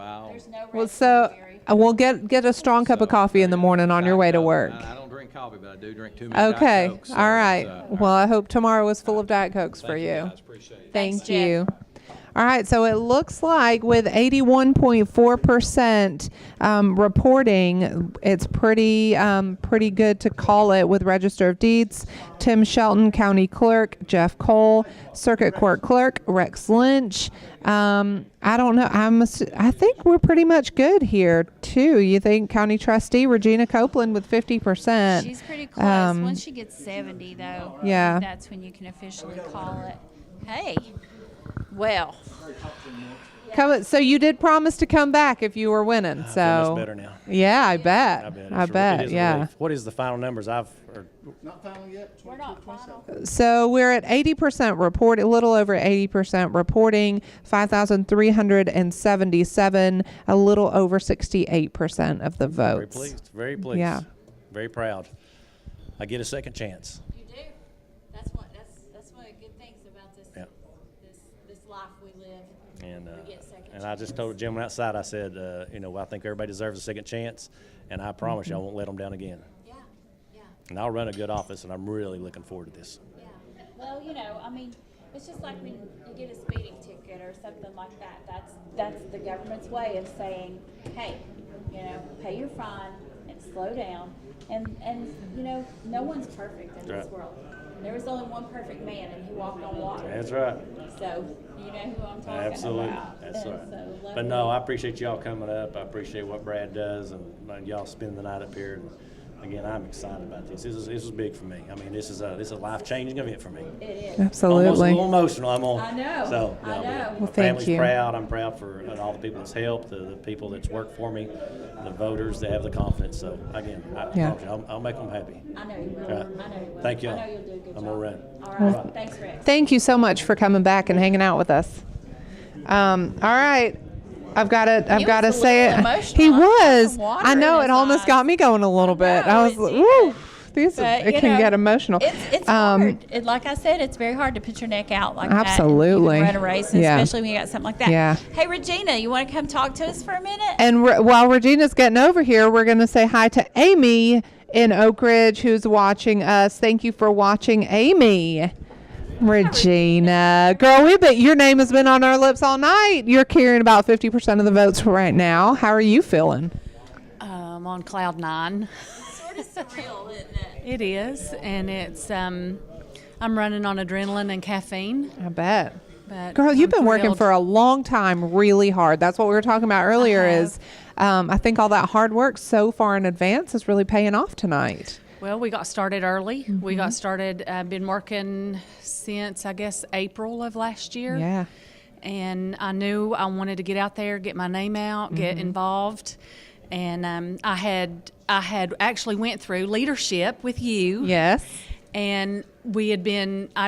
we'll get a strong cup of coffee in the morning on your way to work. I don't drink coffee, but I do drink too many Okay. Diet Cokes, All right. Well, I hope tomorrow is full of Diet Cokes for you. Guys. Appreciate it. Thank Thanks, you. All right, so it looks like with 81.4% reporting, it's pretty good to call it with Register of Deeds. Tim Shelton, County Clerk, Jeff Cole, Circuit Court Clerk, Rex Lynch. I don't know. I think we're pretty much good here too. You think County Trustee Regina Copeland with 50%? She's pretty close. Once she gets 70, though, Yeah. that's when you can officially call it. Hey. Well, So you did promise to come back if you were winning. I feel So much better now. yeah, I bet. I bet. It is a Yeah. relief. What is the final numbers I've heard? Not final yet. we're not final. So we're at 80% report, a little over 80% reporting, 5,377, a little over 68% of the Very votes. pleased. Very pleased. Yeah. Very proud. I get a second chance. You do. That's one of the good things about this Yeah. this life we live. And We get second and I just told Jim outside, I said, I think everybody deserves a second chance, and I promise you I won't let them down again. Yeah. Yeah. And I'll run a good office, and I'm really looking forward to this. Yeah. Well, it's just like when you get a speeding ticket or something like that. That's the government's way of saying, hey, pay your fine and slow down. And no one's perfect in this Right. world. There was only one perfect man, and he walked on water. That's right. So you know who I'm talking Absolutely. about. That's And right. so love But you. no, I appreciate y'all coming up. I appreciate what Brad does, and y'all spending the night up here. And again, I'm excited about this. This is big for me. I mean, this is a life-changing event for me. It is. Almost a Absolutely. little emotional. I'm on. I know. So, I know. My Well, thank family's you. proud. I'm proud for all the people that's helped, the people that's worked for me, the voters that have the confidence. So again, Yeah. I'll make them happy. I know you will. Right. I know you will. Thank you. I know you'll do a good I'm job. gonna run. All right. Thanks, Rex. Thank you so much for coming back and hanging out with us. All right. I've got to was a say little it. emotional. He I felt was. some water I know in it his almost eyes. got me going a little bit. know, I was it like, did. woo. It But, can get emotional. It's hard. Like I said, it's very hard to put your neck out like Absolutely. that. And run a race, Yeah. especially when you got something like that. Yeah. Hey, Regina, you want to come talk to us for a minute? And while Regina's getting over here, we're going to say hi to Amy in Oak Ridge who's watching us. Thank you for watching. Amy. Regina. Girl, your name has been on our lips all night. You're carrying about 50% of the votes right now. How are you feeling? I'm on cloud nine. Sort of surreal, isn't it? It is, and it's I'm running on adrenaline and caffeine. I bet. But Girl, you've I'm been working thrilled. for a long time really hard. That's what we were talking about earlier is I think all that hard work so far in advance is really paying off tonight. Well, we got started early. We got started, been working since, I guess, April of last year. Yeah. And I knew I wanted to get out there, get my name out, get involved. And I had actually went through leadership with you. Yes. And I'd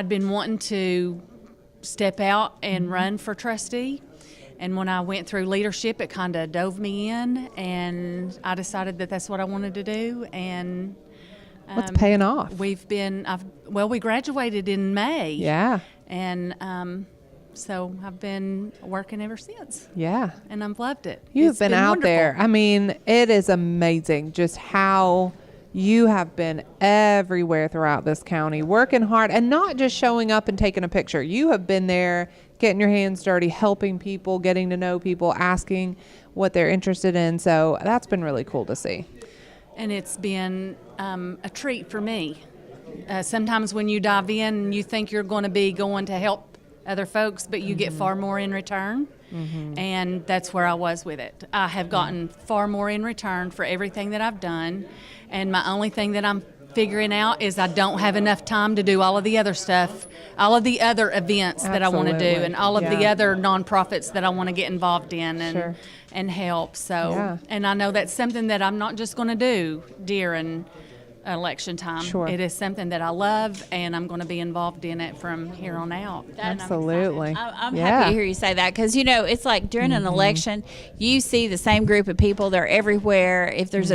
been wanting to step out and run for trustee. And when I went through leadership, it kind of dove me in, and I decided that that's what I wanted to do. And What's paying off? we graduated in May. Yeah. And so I've been working ever since, Yeah. and I've loved it. You've It's been out wonderful. there. I mean, it is amazing just how you have been everywhere throughout this county, working hard and not just showing up and taking a picture. You have been there, getting your hands dirty, helping people, getting to know people, asking what they're interested in. So that's been really cool to see. And it's been a treat for me. Sometimes when you dive in, you think you're going to be going to help other folks, but you get far more in return. And that's where I was with it. I have gotten far more in return for everything that I've done. And my only thing that I'm figuring out is I don't have enough time to do all of the other stuff, all of the other events that I want to do, Absolutely. and all of the Yeah. other nonprofits that I want to get involved in and Sure. and help. So, Yeah. and I know that's something that I'm not just going to do during election time. Sure. It is something that I love, and I'm going to be involved in it from here on out. Absolutely. I'm Yeah. happy to hear you say that because it's like during an election, you see the same group of people. They're everywhere. If there's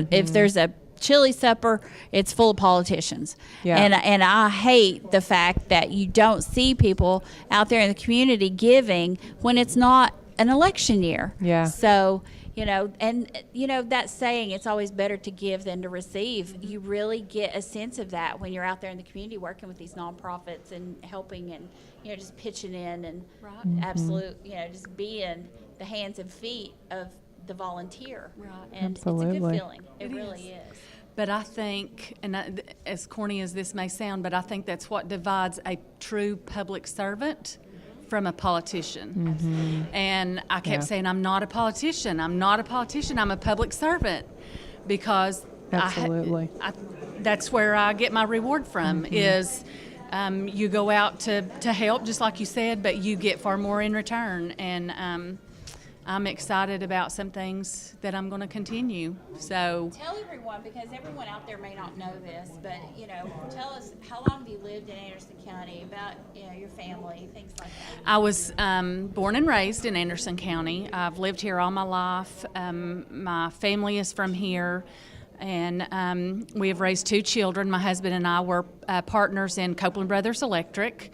a chili supper, it's full of politicians. Yeah. And I hate the fact that you don't see people out there in the community giving when it's not an election year. Yeah. So, that saying, it's always better to give than to receive. You really get a sense of that when you're out there in the community working with these nonprofits and helping and, just pitching in and absolute, just being the hands and feet of the volunteer. Right. And it's a Absolutely. good feeling. It really is. But I think, as corny as this may sound, but I think that's what divides a true public servant from a politician. And I kept saying, I'm not a politician. I'm not a politician. I'm a public servant, because Absolutely. that's where I get my reward from. Is you go out to help, just like you said, but you get far more in return. And I'm excited about some things that I'm going to continue. So Tell everyone, because everyone out there may not know this, but, tell us, how long have you lived in Anderson County, about, your family, things like that? I was born and raised in Anderson County. I've lived here all my life. My family is from here, and we have raised 2 children. My husband and I were partners in Copeland Brothers Electric.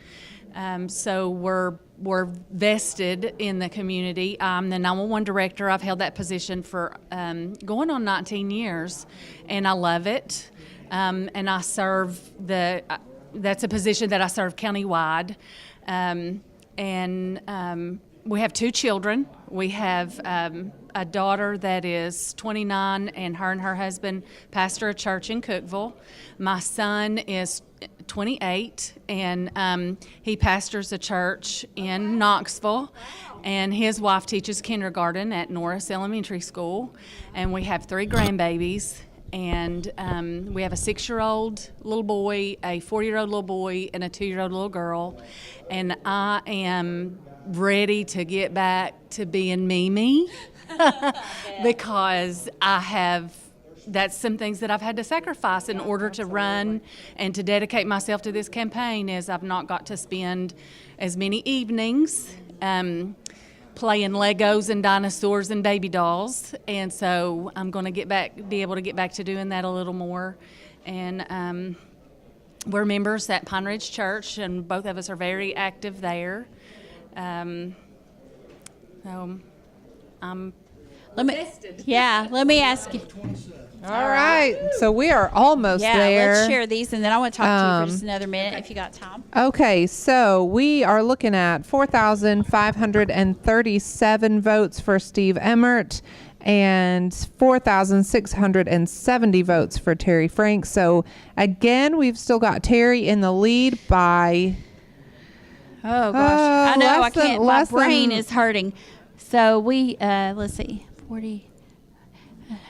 So we're vested in the community. I'm the 911 director. I've held that position for going on 19 years, and I love it. And I serve that's a position that I serve countywide. We have 2 children. We have a daughter that is 29, and her husband pastor a church in Cookeville. My son is 28, and he pastors a church in Knoxville, and his wife teaches kindergarten at Norris Elementary School. And we have 3 grandbabies, and we have a 6-year-old little boy, a 4-year-old little boy, and a 2-year-old little girl. And I am ready to get back to being me because that's some things that I've had to sacrifice in order to run and to dedicate myself to this campaign. Is I've not got to spend as many evenings playing Legos and dinosaurs and baby dolls, and so I'm going to be able to get back to doing that a little more. And we're members at Pine Ridge Church, and both of us are very active there. So I'm let me ask you. All right. So we are almost Yeah, there. let's share these, and then I want to talk to you for just another minute if you got time. Okay, so we are looking at 4,537 votes for Steve Emmert and 4,670 votes for Terry Frank. So again, we've still got Terry in the lead by Oh gosh, I know. I less than- can't. My less brain than- is hurting. So we let's see, 40.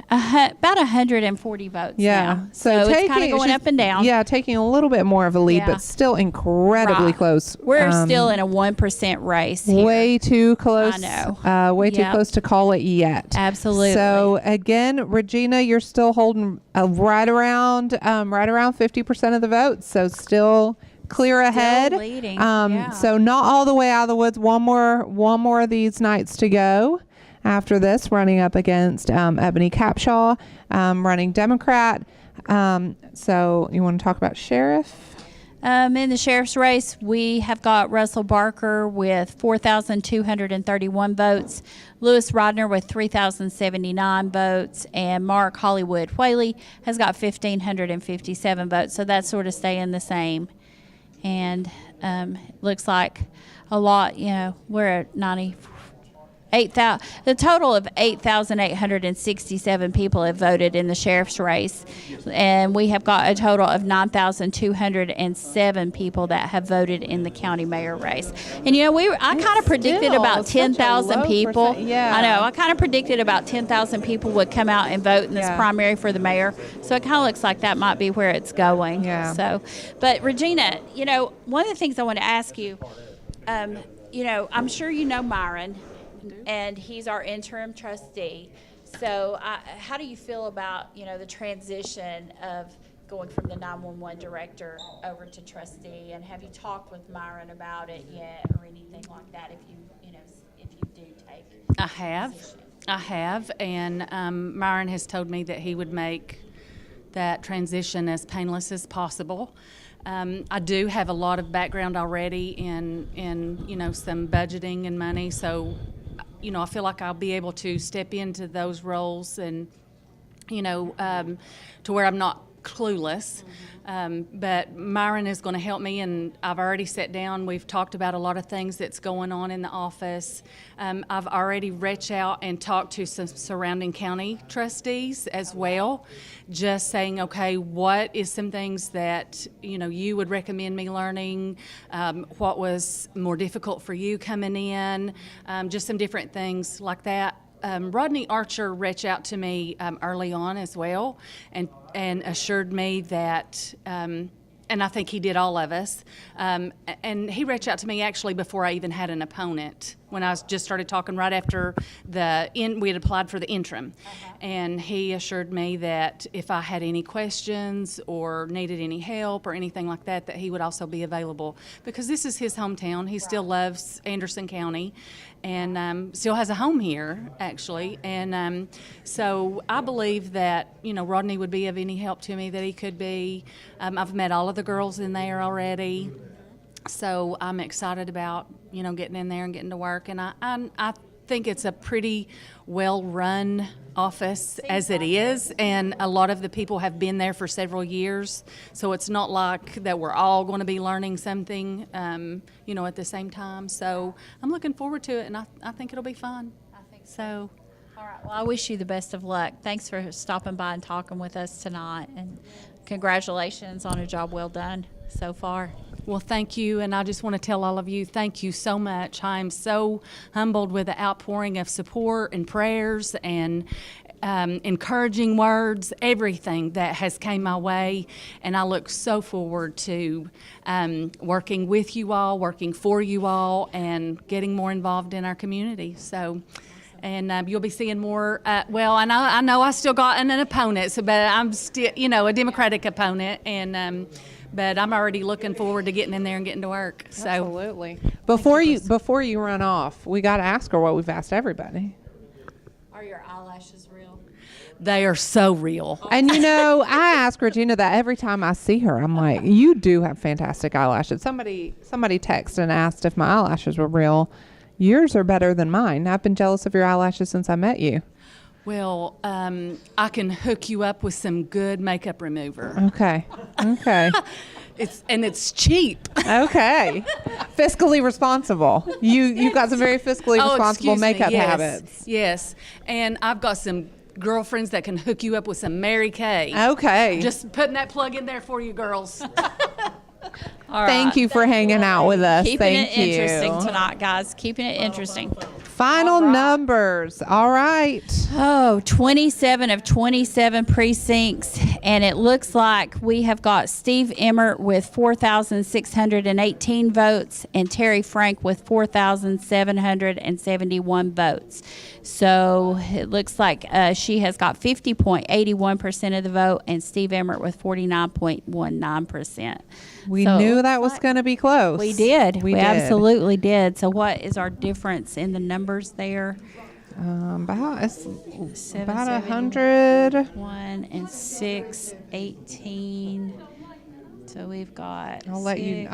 About 140 votes now. So it's kind of going she's- up and down. Yeah, taking a little bit more of a lead, Yeah. but still incredibly Right. close. We're still in a 1% race here. Way too close. I know. Way too Yep. close to call it yet. Absolutely. So again, Regina, you're still holding right around 50% of the votes. So still clear ahead. leading, yeah. So not all the way out of the woods. One more of these nights to go. After this, running up against Ebony Capshaw, running Democrat. So you want to talk about sheriff? In the sheriff's race, we have got Russell Barker with 4,231 votes, Lewis Rodner with 3,079 votes, and Mark Hollywood Whaley has got 1,557 votes. So that's sort of staying the same. And looks like a lot, we're at 8,000. The total of 8,867 people have voted in the sheriff's race, and we have got a total of 9,207 people that have voted in the county mayor race. And I kind of predicted still about such a 10,000 low people. percent. Yeah. I know. I kind of predicted about 10,000 people would come out and vote in this Yeah. primary for the mayor. So it kind of looks like that might be where it's going. Yeah. So, but Regina, one of the things I want to ask you, I'm sure you know Myron, and he's our interim trustee. So how do you feel about, the transition of going from the 911 director over to trustee? And have you talked with Myron about it yet or anything like that if you do take I have, and Myron has told me that he would make that transition as painless as possible. I do have a lot of background already in some budgeting and money, so I feel like I'll be able to step into those roles and to where I'm not clueless. But Myron is going to help me, and I've already sat down. We've talked about a lot of things that's going on in the office. I've already reached out and talked to some surrounding county trustees as well, just saying, okay, what is some things that you would recommend me learning? What was more difficult for you coming in? Just some different things like that. Rodney Archer reached out to me early on as well, and assured me that, and I think he did all of us, and he reached out to me actually before I even had an opponent, when I just started talking right after we had applied for the interim. And he assured me that if I had any questions or needed any help or anything like that, that he would also be available, because this is his hometown. He still loves Anderson County and still has a home here, actually. And so I believe that, Rodney would be of any help to me that he could be. I've met all of the girls in there already. So I'm excited about, getting in there and getting to work. And I think it's a pretty well-run office as it is. And a lot of the people have been there for several years. So it's not like that we're all going to be learning something, at the same time. So I'm looking forward to it, and I think it'll be fun. I think So. All right. Well, I wish you the best of luck. Thanks for stopping by and talking with us tonight. And congratulations on a job well done so far. Well, thank you, and I just want to tell all of you, thank you so much. I am so humbled with the outpouring of support and prayers and encouraging words, everything that has came my way, and I look so forward to working with you all, working for you all, and getting more involved in our community. So. And you'll be seeing more. I know I still got an opponent, but I'm still, a Democratic opponent, and but I'm already looking forward to getting in there and getting to work. So Absolutely. Before you run off, we got to ask her what we've asked everybody. Are your eyelashes real? they are so real. And I ask Regina that every time I see her. I'm like, you do have fantastic eyelashes. Somebody texted and asked if my eyelashes were real. Yours are better than mine. I've been jealous of your eyelashes since I met you. Well, I can hook you up with some good makeup remover. Okay. Okay. It's cheap. Okay. Fiscally responsible. You've got some very fiscally responsible excuse me. makeup Yes. habits. Yes, and I've got some girlfriends that can hook you up with some Mary Kay. Okay. Just putting that plug in there for you girls. Thank you for hanging out with us. Keeping Thank it you. interesting tonight, guys. Keeping it interesting. Final numbers. All right. Oh, 27 of 27 precincts. And it looks like we have got Steve Emmert with 4,618 votes and Terry Frank with 4,771 votes. So it looks like she has got 50.81% of the vote and Steve Emmert with 49.19%. We So knew that was going to be close. We did. We did. absolutely did. So what is our difference in the numbers there? About 771 100. and 618. So we've got. I'll let you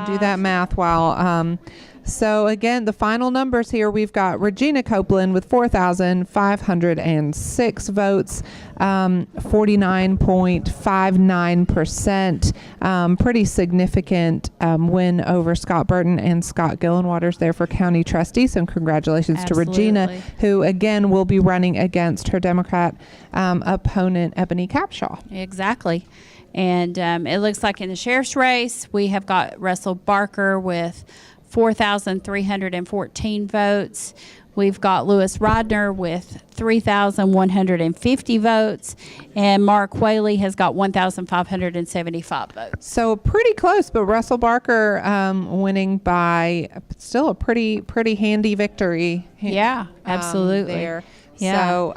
do that math while. So again, the final numbers here, we've got Regina Copeland with 4,506 votes, 49.59%. Pretty significant win over Scott Burton and Scott Gillenwaters there for county trustee. So congratulations to Regina, Absolutely. who again will be running against her Democrat opponent, Ebony Capshaw. Exactly. And it looks like in the sheriff's race, we have got Russell Barker with 4,314 votes. We've got Lewis Rodner with 3,150 votes. And Mark Whaley has got 1,575 votes. So pretty close, but Russell Barker winning by still a pretty handy victory. Yeah, absolutely. There. Yeah. So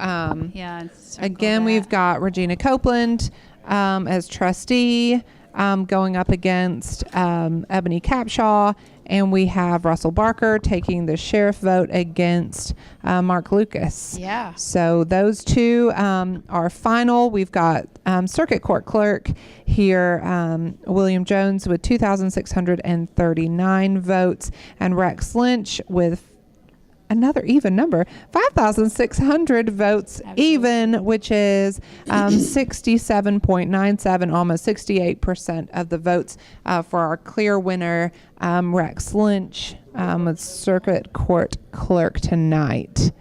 Yeah. circle again, that. we've got Regina Copeland as trustee going up against Ebony Capshaw, and we have Russell Barker taking the sheriff vote against Mark Lucas. Yeah. So those two are final. We've got circuit court clerk here, William Jones with 2,639 votes, and Rex Lynch with another even number, 5,600 votes. Absolutely. Even, which is 67.97, almost 68% of the votes for our clear winner, Rex Lynch, with circuit court clerk tonight.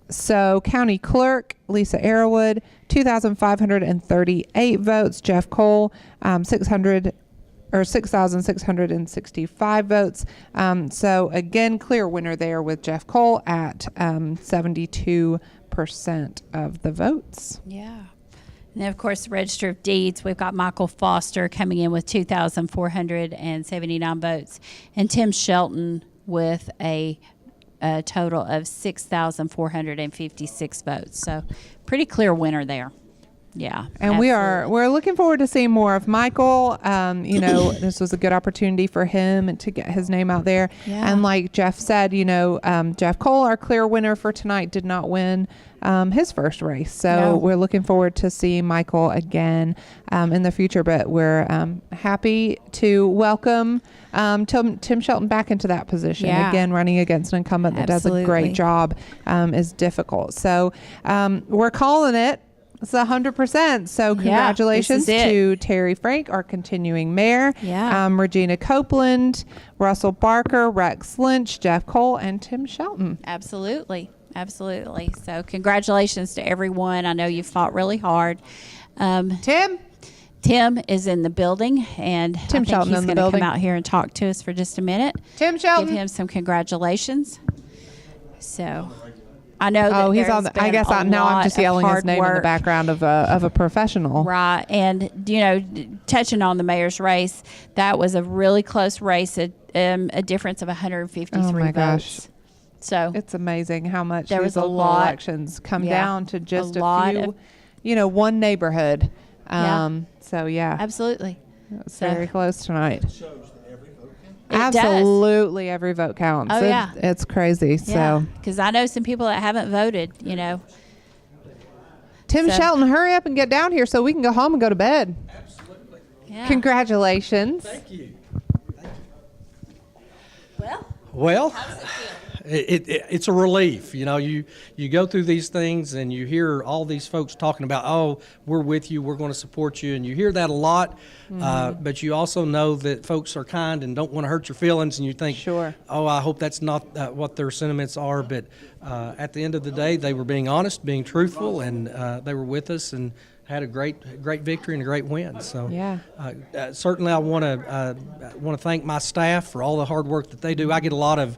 So county clerk, Lisa Arrowood, 2,538 votes. Jeff Cole, 6,665 votes. So again, clear winner there with Jeff Cole at 72% of the votes. Yeah. And then, of course, the Register of Deeds, we've got Michael Foster coming in with 2,479 votes, and Tim Shelton with a total of 6,456 votes. So pretty clear winner there. Yeah. And we're looking forward to seeing more of Michael. This was a good opportunity for him to get his name out there. Yeah. And like Jeff said, Jeff Cole, our clear winner for tonight, did not win his first race. So No. we're looking forward to seeing Michael again in the future. But we're happy to welcome Tim Shelton back into that position. Yeah. Again, running against an incumbent that does a Absolutely. great job is difficult. So we're calling it. It's 100%. So congratulations this is it. to Terry Frank, our continuing mayor, Yeah. Regina Copeland, Russell Barker, Rex Lynch, Jeff Cole, and Tim Shelton. Absolutely. Absolutely. So congratulations to everyone. I know you fought really hard. Tim? Tim is in the building, and Tim I think Shelton he's in the going to building. come out here and talk to us for just a minute. Tim Shelton. Give him some congratulations. So I know that Oh, he's there's on. been I guess a now I'm lot just of yelling his hard name in the work. background of a professional. Right. And, touching on the mayor's race, that was a really close race, a difference of 153 Oh, my gosh. votes. So It's amazing how much There these was a local lot- elections come yeah, down to just a a lot few, of- one neighborhood. Yeah. So yeah, absolutely. it's So- very close tonight. It does. Absolutely, every vote counts. Oh, yeah. It's crazy. Yeah. So, Because I know some people that haven't voted, Tim So- Shelton, hurry up and get down here so we can go home and go to bed. Yeah. Congratulations. Thank you. Well, Well, It's a relief. You know, you go through these things and you hear all these folks talking about, oh, we're with you, we're going to support you, and you hear that a lot. But you also know that folks are kind and don't want to hurt your feelings, and you think, Sure. oh, I hope that's not what their sentiments are. But at the end of the day, they were being honest, being truthful, and they were with us and had a great victory and a great win. So Yeah. certainly I want to thank my staff for all the hard work that they do. I get a lot of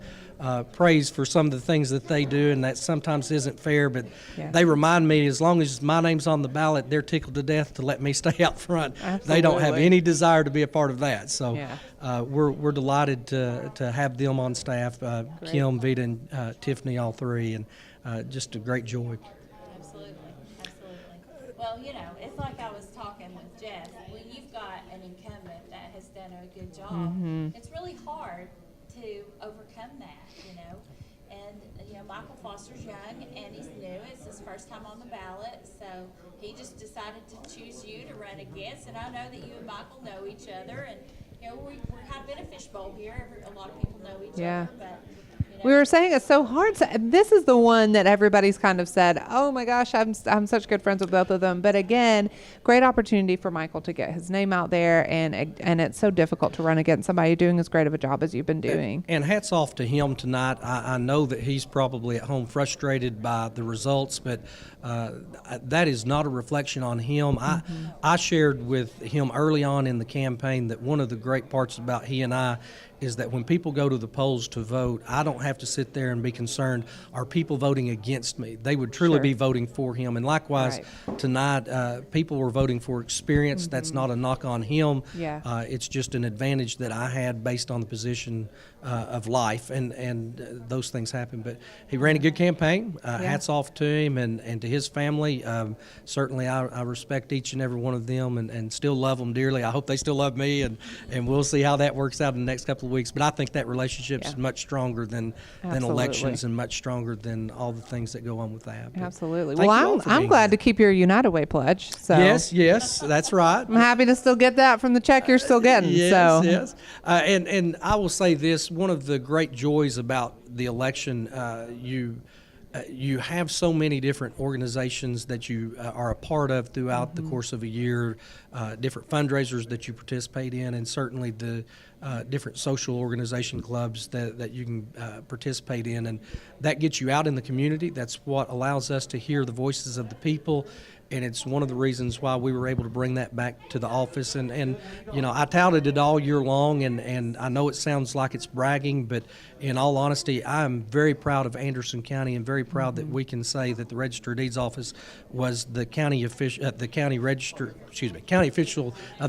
praise for some of the things that they do, and that sometimes isn't fair, but Yeah. they remind me as long as my name's on the ballot, they're tickled to death to let me stay out front. They don't have Absolutely. any desire to be a part of that. So Yeah. we're delighted to have them on staff, Kim, Vita, and Tiffany, all three, and just a great joy. Absolutely, absolutely. Well, you know, it's like I was talking with Jeff. When you've got an incumbent that has done a good job, it's really hard to overcome that, you know. And, you know, Michael Foster's young and he's new. It's his first time on the ballot. So he just decided to choose you to run against. And I know that you and Michael know each other. And, you know, we have been a fishbowl here. A lot of people know each Yeah. other. But, you know, We were saying it's so hard. This is the one that everybody's kind of said, oh my gosh, I'm such good friends with both of them. But again, great opportunity for Michael to get his name out there. And it's so difficult to run against somebody doing as great of a job as you've been doing. And hats off to him tonight. I know that he's probably at home frustrated by the results, but that is not a reflection on him. I shared with him early on in the campaign that one of the great parts about he and I is that when people go to the polls to vote, I don't have to sit there and be concerned, are people voting against me? They would truly Sure. be voting for him. And likewise, tonight, people were voting for experience. That's not a knock on him. Yeah. It's just an advantage that I had based on the position of life, and those things happen. But he ran a good campaign. Hats off to him and to his family. Certainly, I respect each and every one of them and still love them dearly. I hope they still love me, and we'll see how that works out in the next couple of weeks. But I think that relationship is much stronger than elections, and much stronger than all the things that go on with that. But Absolutely. thank you all Well, for I'm being glad here. to keep your United Way pledge. So Yes, that's right. I'm happy to still get that from the check you're still getting. Yes, so yes. And I will say this, one of the great joys about the election, you have so many different organizations that you are a part of throughout the course of a year, different fundraisers that you participate in, and certainly the different social organization clubs that you can participate in. And that gets you out in the community. That's what allows us to hear the voices of the people. And it's one of the reasons why we were able to bring that back to the office. And you know, I touted it all year long, and I know it sounds like it's bragging, but in all honesty, I'm very proud of Anderson County and very proud that we can say that the Register of Deeds office was the county official of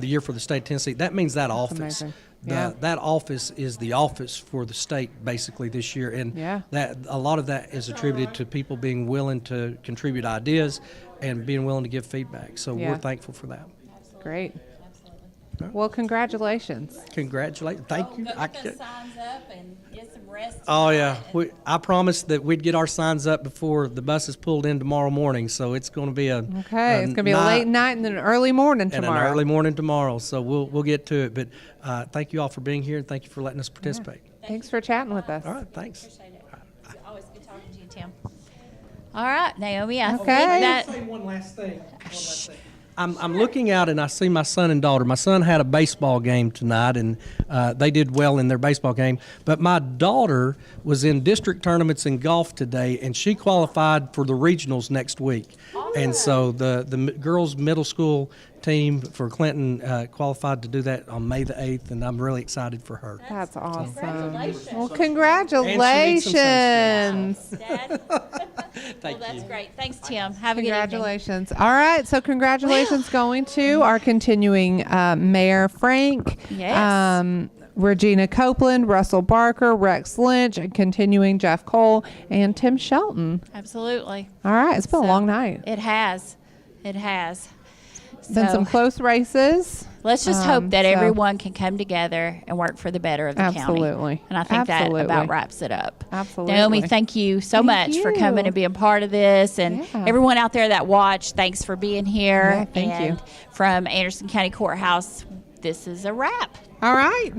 the year for the state of Tennessee. That means that office. amazing. Yeah. That office is the office for the state basically this year, and that a lot of that is attributed to people being willing to contribute ideas and being willing to give feedback. So we're thankful for that. great. Well, congratulations. Congratulations. Thank you. Go put those signs up and get some rest. Oh, yeah. tonight. I promised that we'd get our signs up before the buses pulled in tomorrow morning, so it's going to be Okay, it's going to be a night late night and then an early morning and tomorrow. an early morning tomorrow, so we'll get to it. But thank you all for being here, and thank you for letting us participate. Thanks for chatting with us. All right, thanks. Appreciate it. It's always good talking to you, Tim. All right, Naomi, I think Okay. that. Say one last thing. I'm looking out and I see my son and daughter. My son had a baseball game tonight, and they did well in their baseball game. But my daughter was in district tournaments in golf today, and she qualified for the regionals next week. And so the girls' middle school team for Clinton qualified to do that on May the 8th, and I'm really excited for her. That's awesome. Congratulations. Well, And congratulations. Dad. Thank Well, that's you. great. Thanks, Tim. Have a good evening. Congratulations. All right. So congratulations going to our continuing Mayor Frank. Yes. Regina Copeland, Russell Barker, Rex Lynch, and continuing Jeff Cole and Tim Shelton. Absolutely. All right. It's been a So, long night. It has. It has. Been So, some close races. let's just hope that so- everyone can come together and work for the better of the county. Absolutely. And I think Absolutely. that about wraps it up. Absolutely. Naomi, thank you so Thank much for coming you. and being part of this. And Yeah. everyone out there that watched, thanks for being here. Yeah, thank you. And from Anderson County Courthouse, this is a wrap. All right.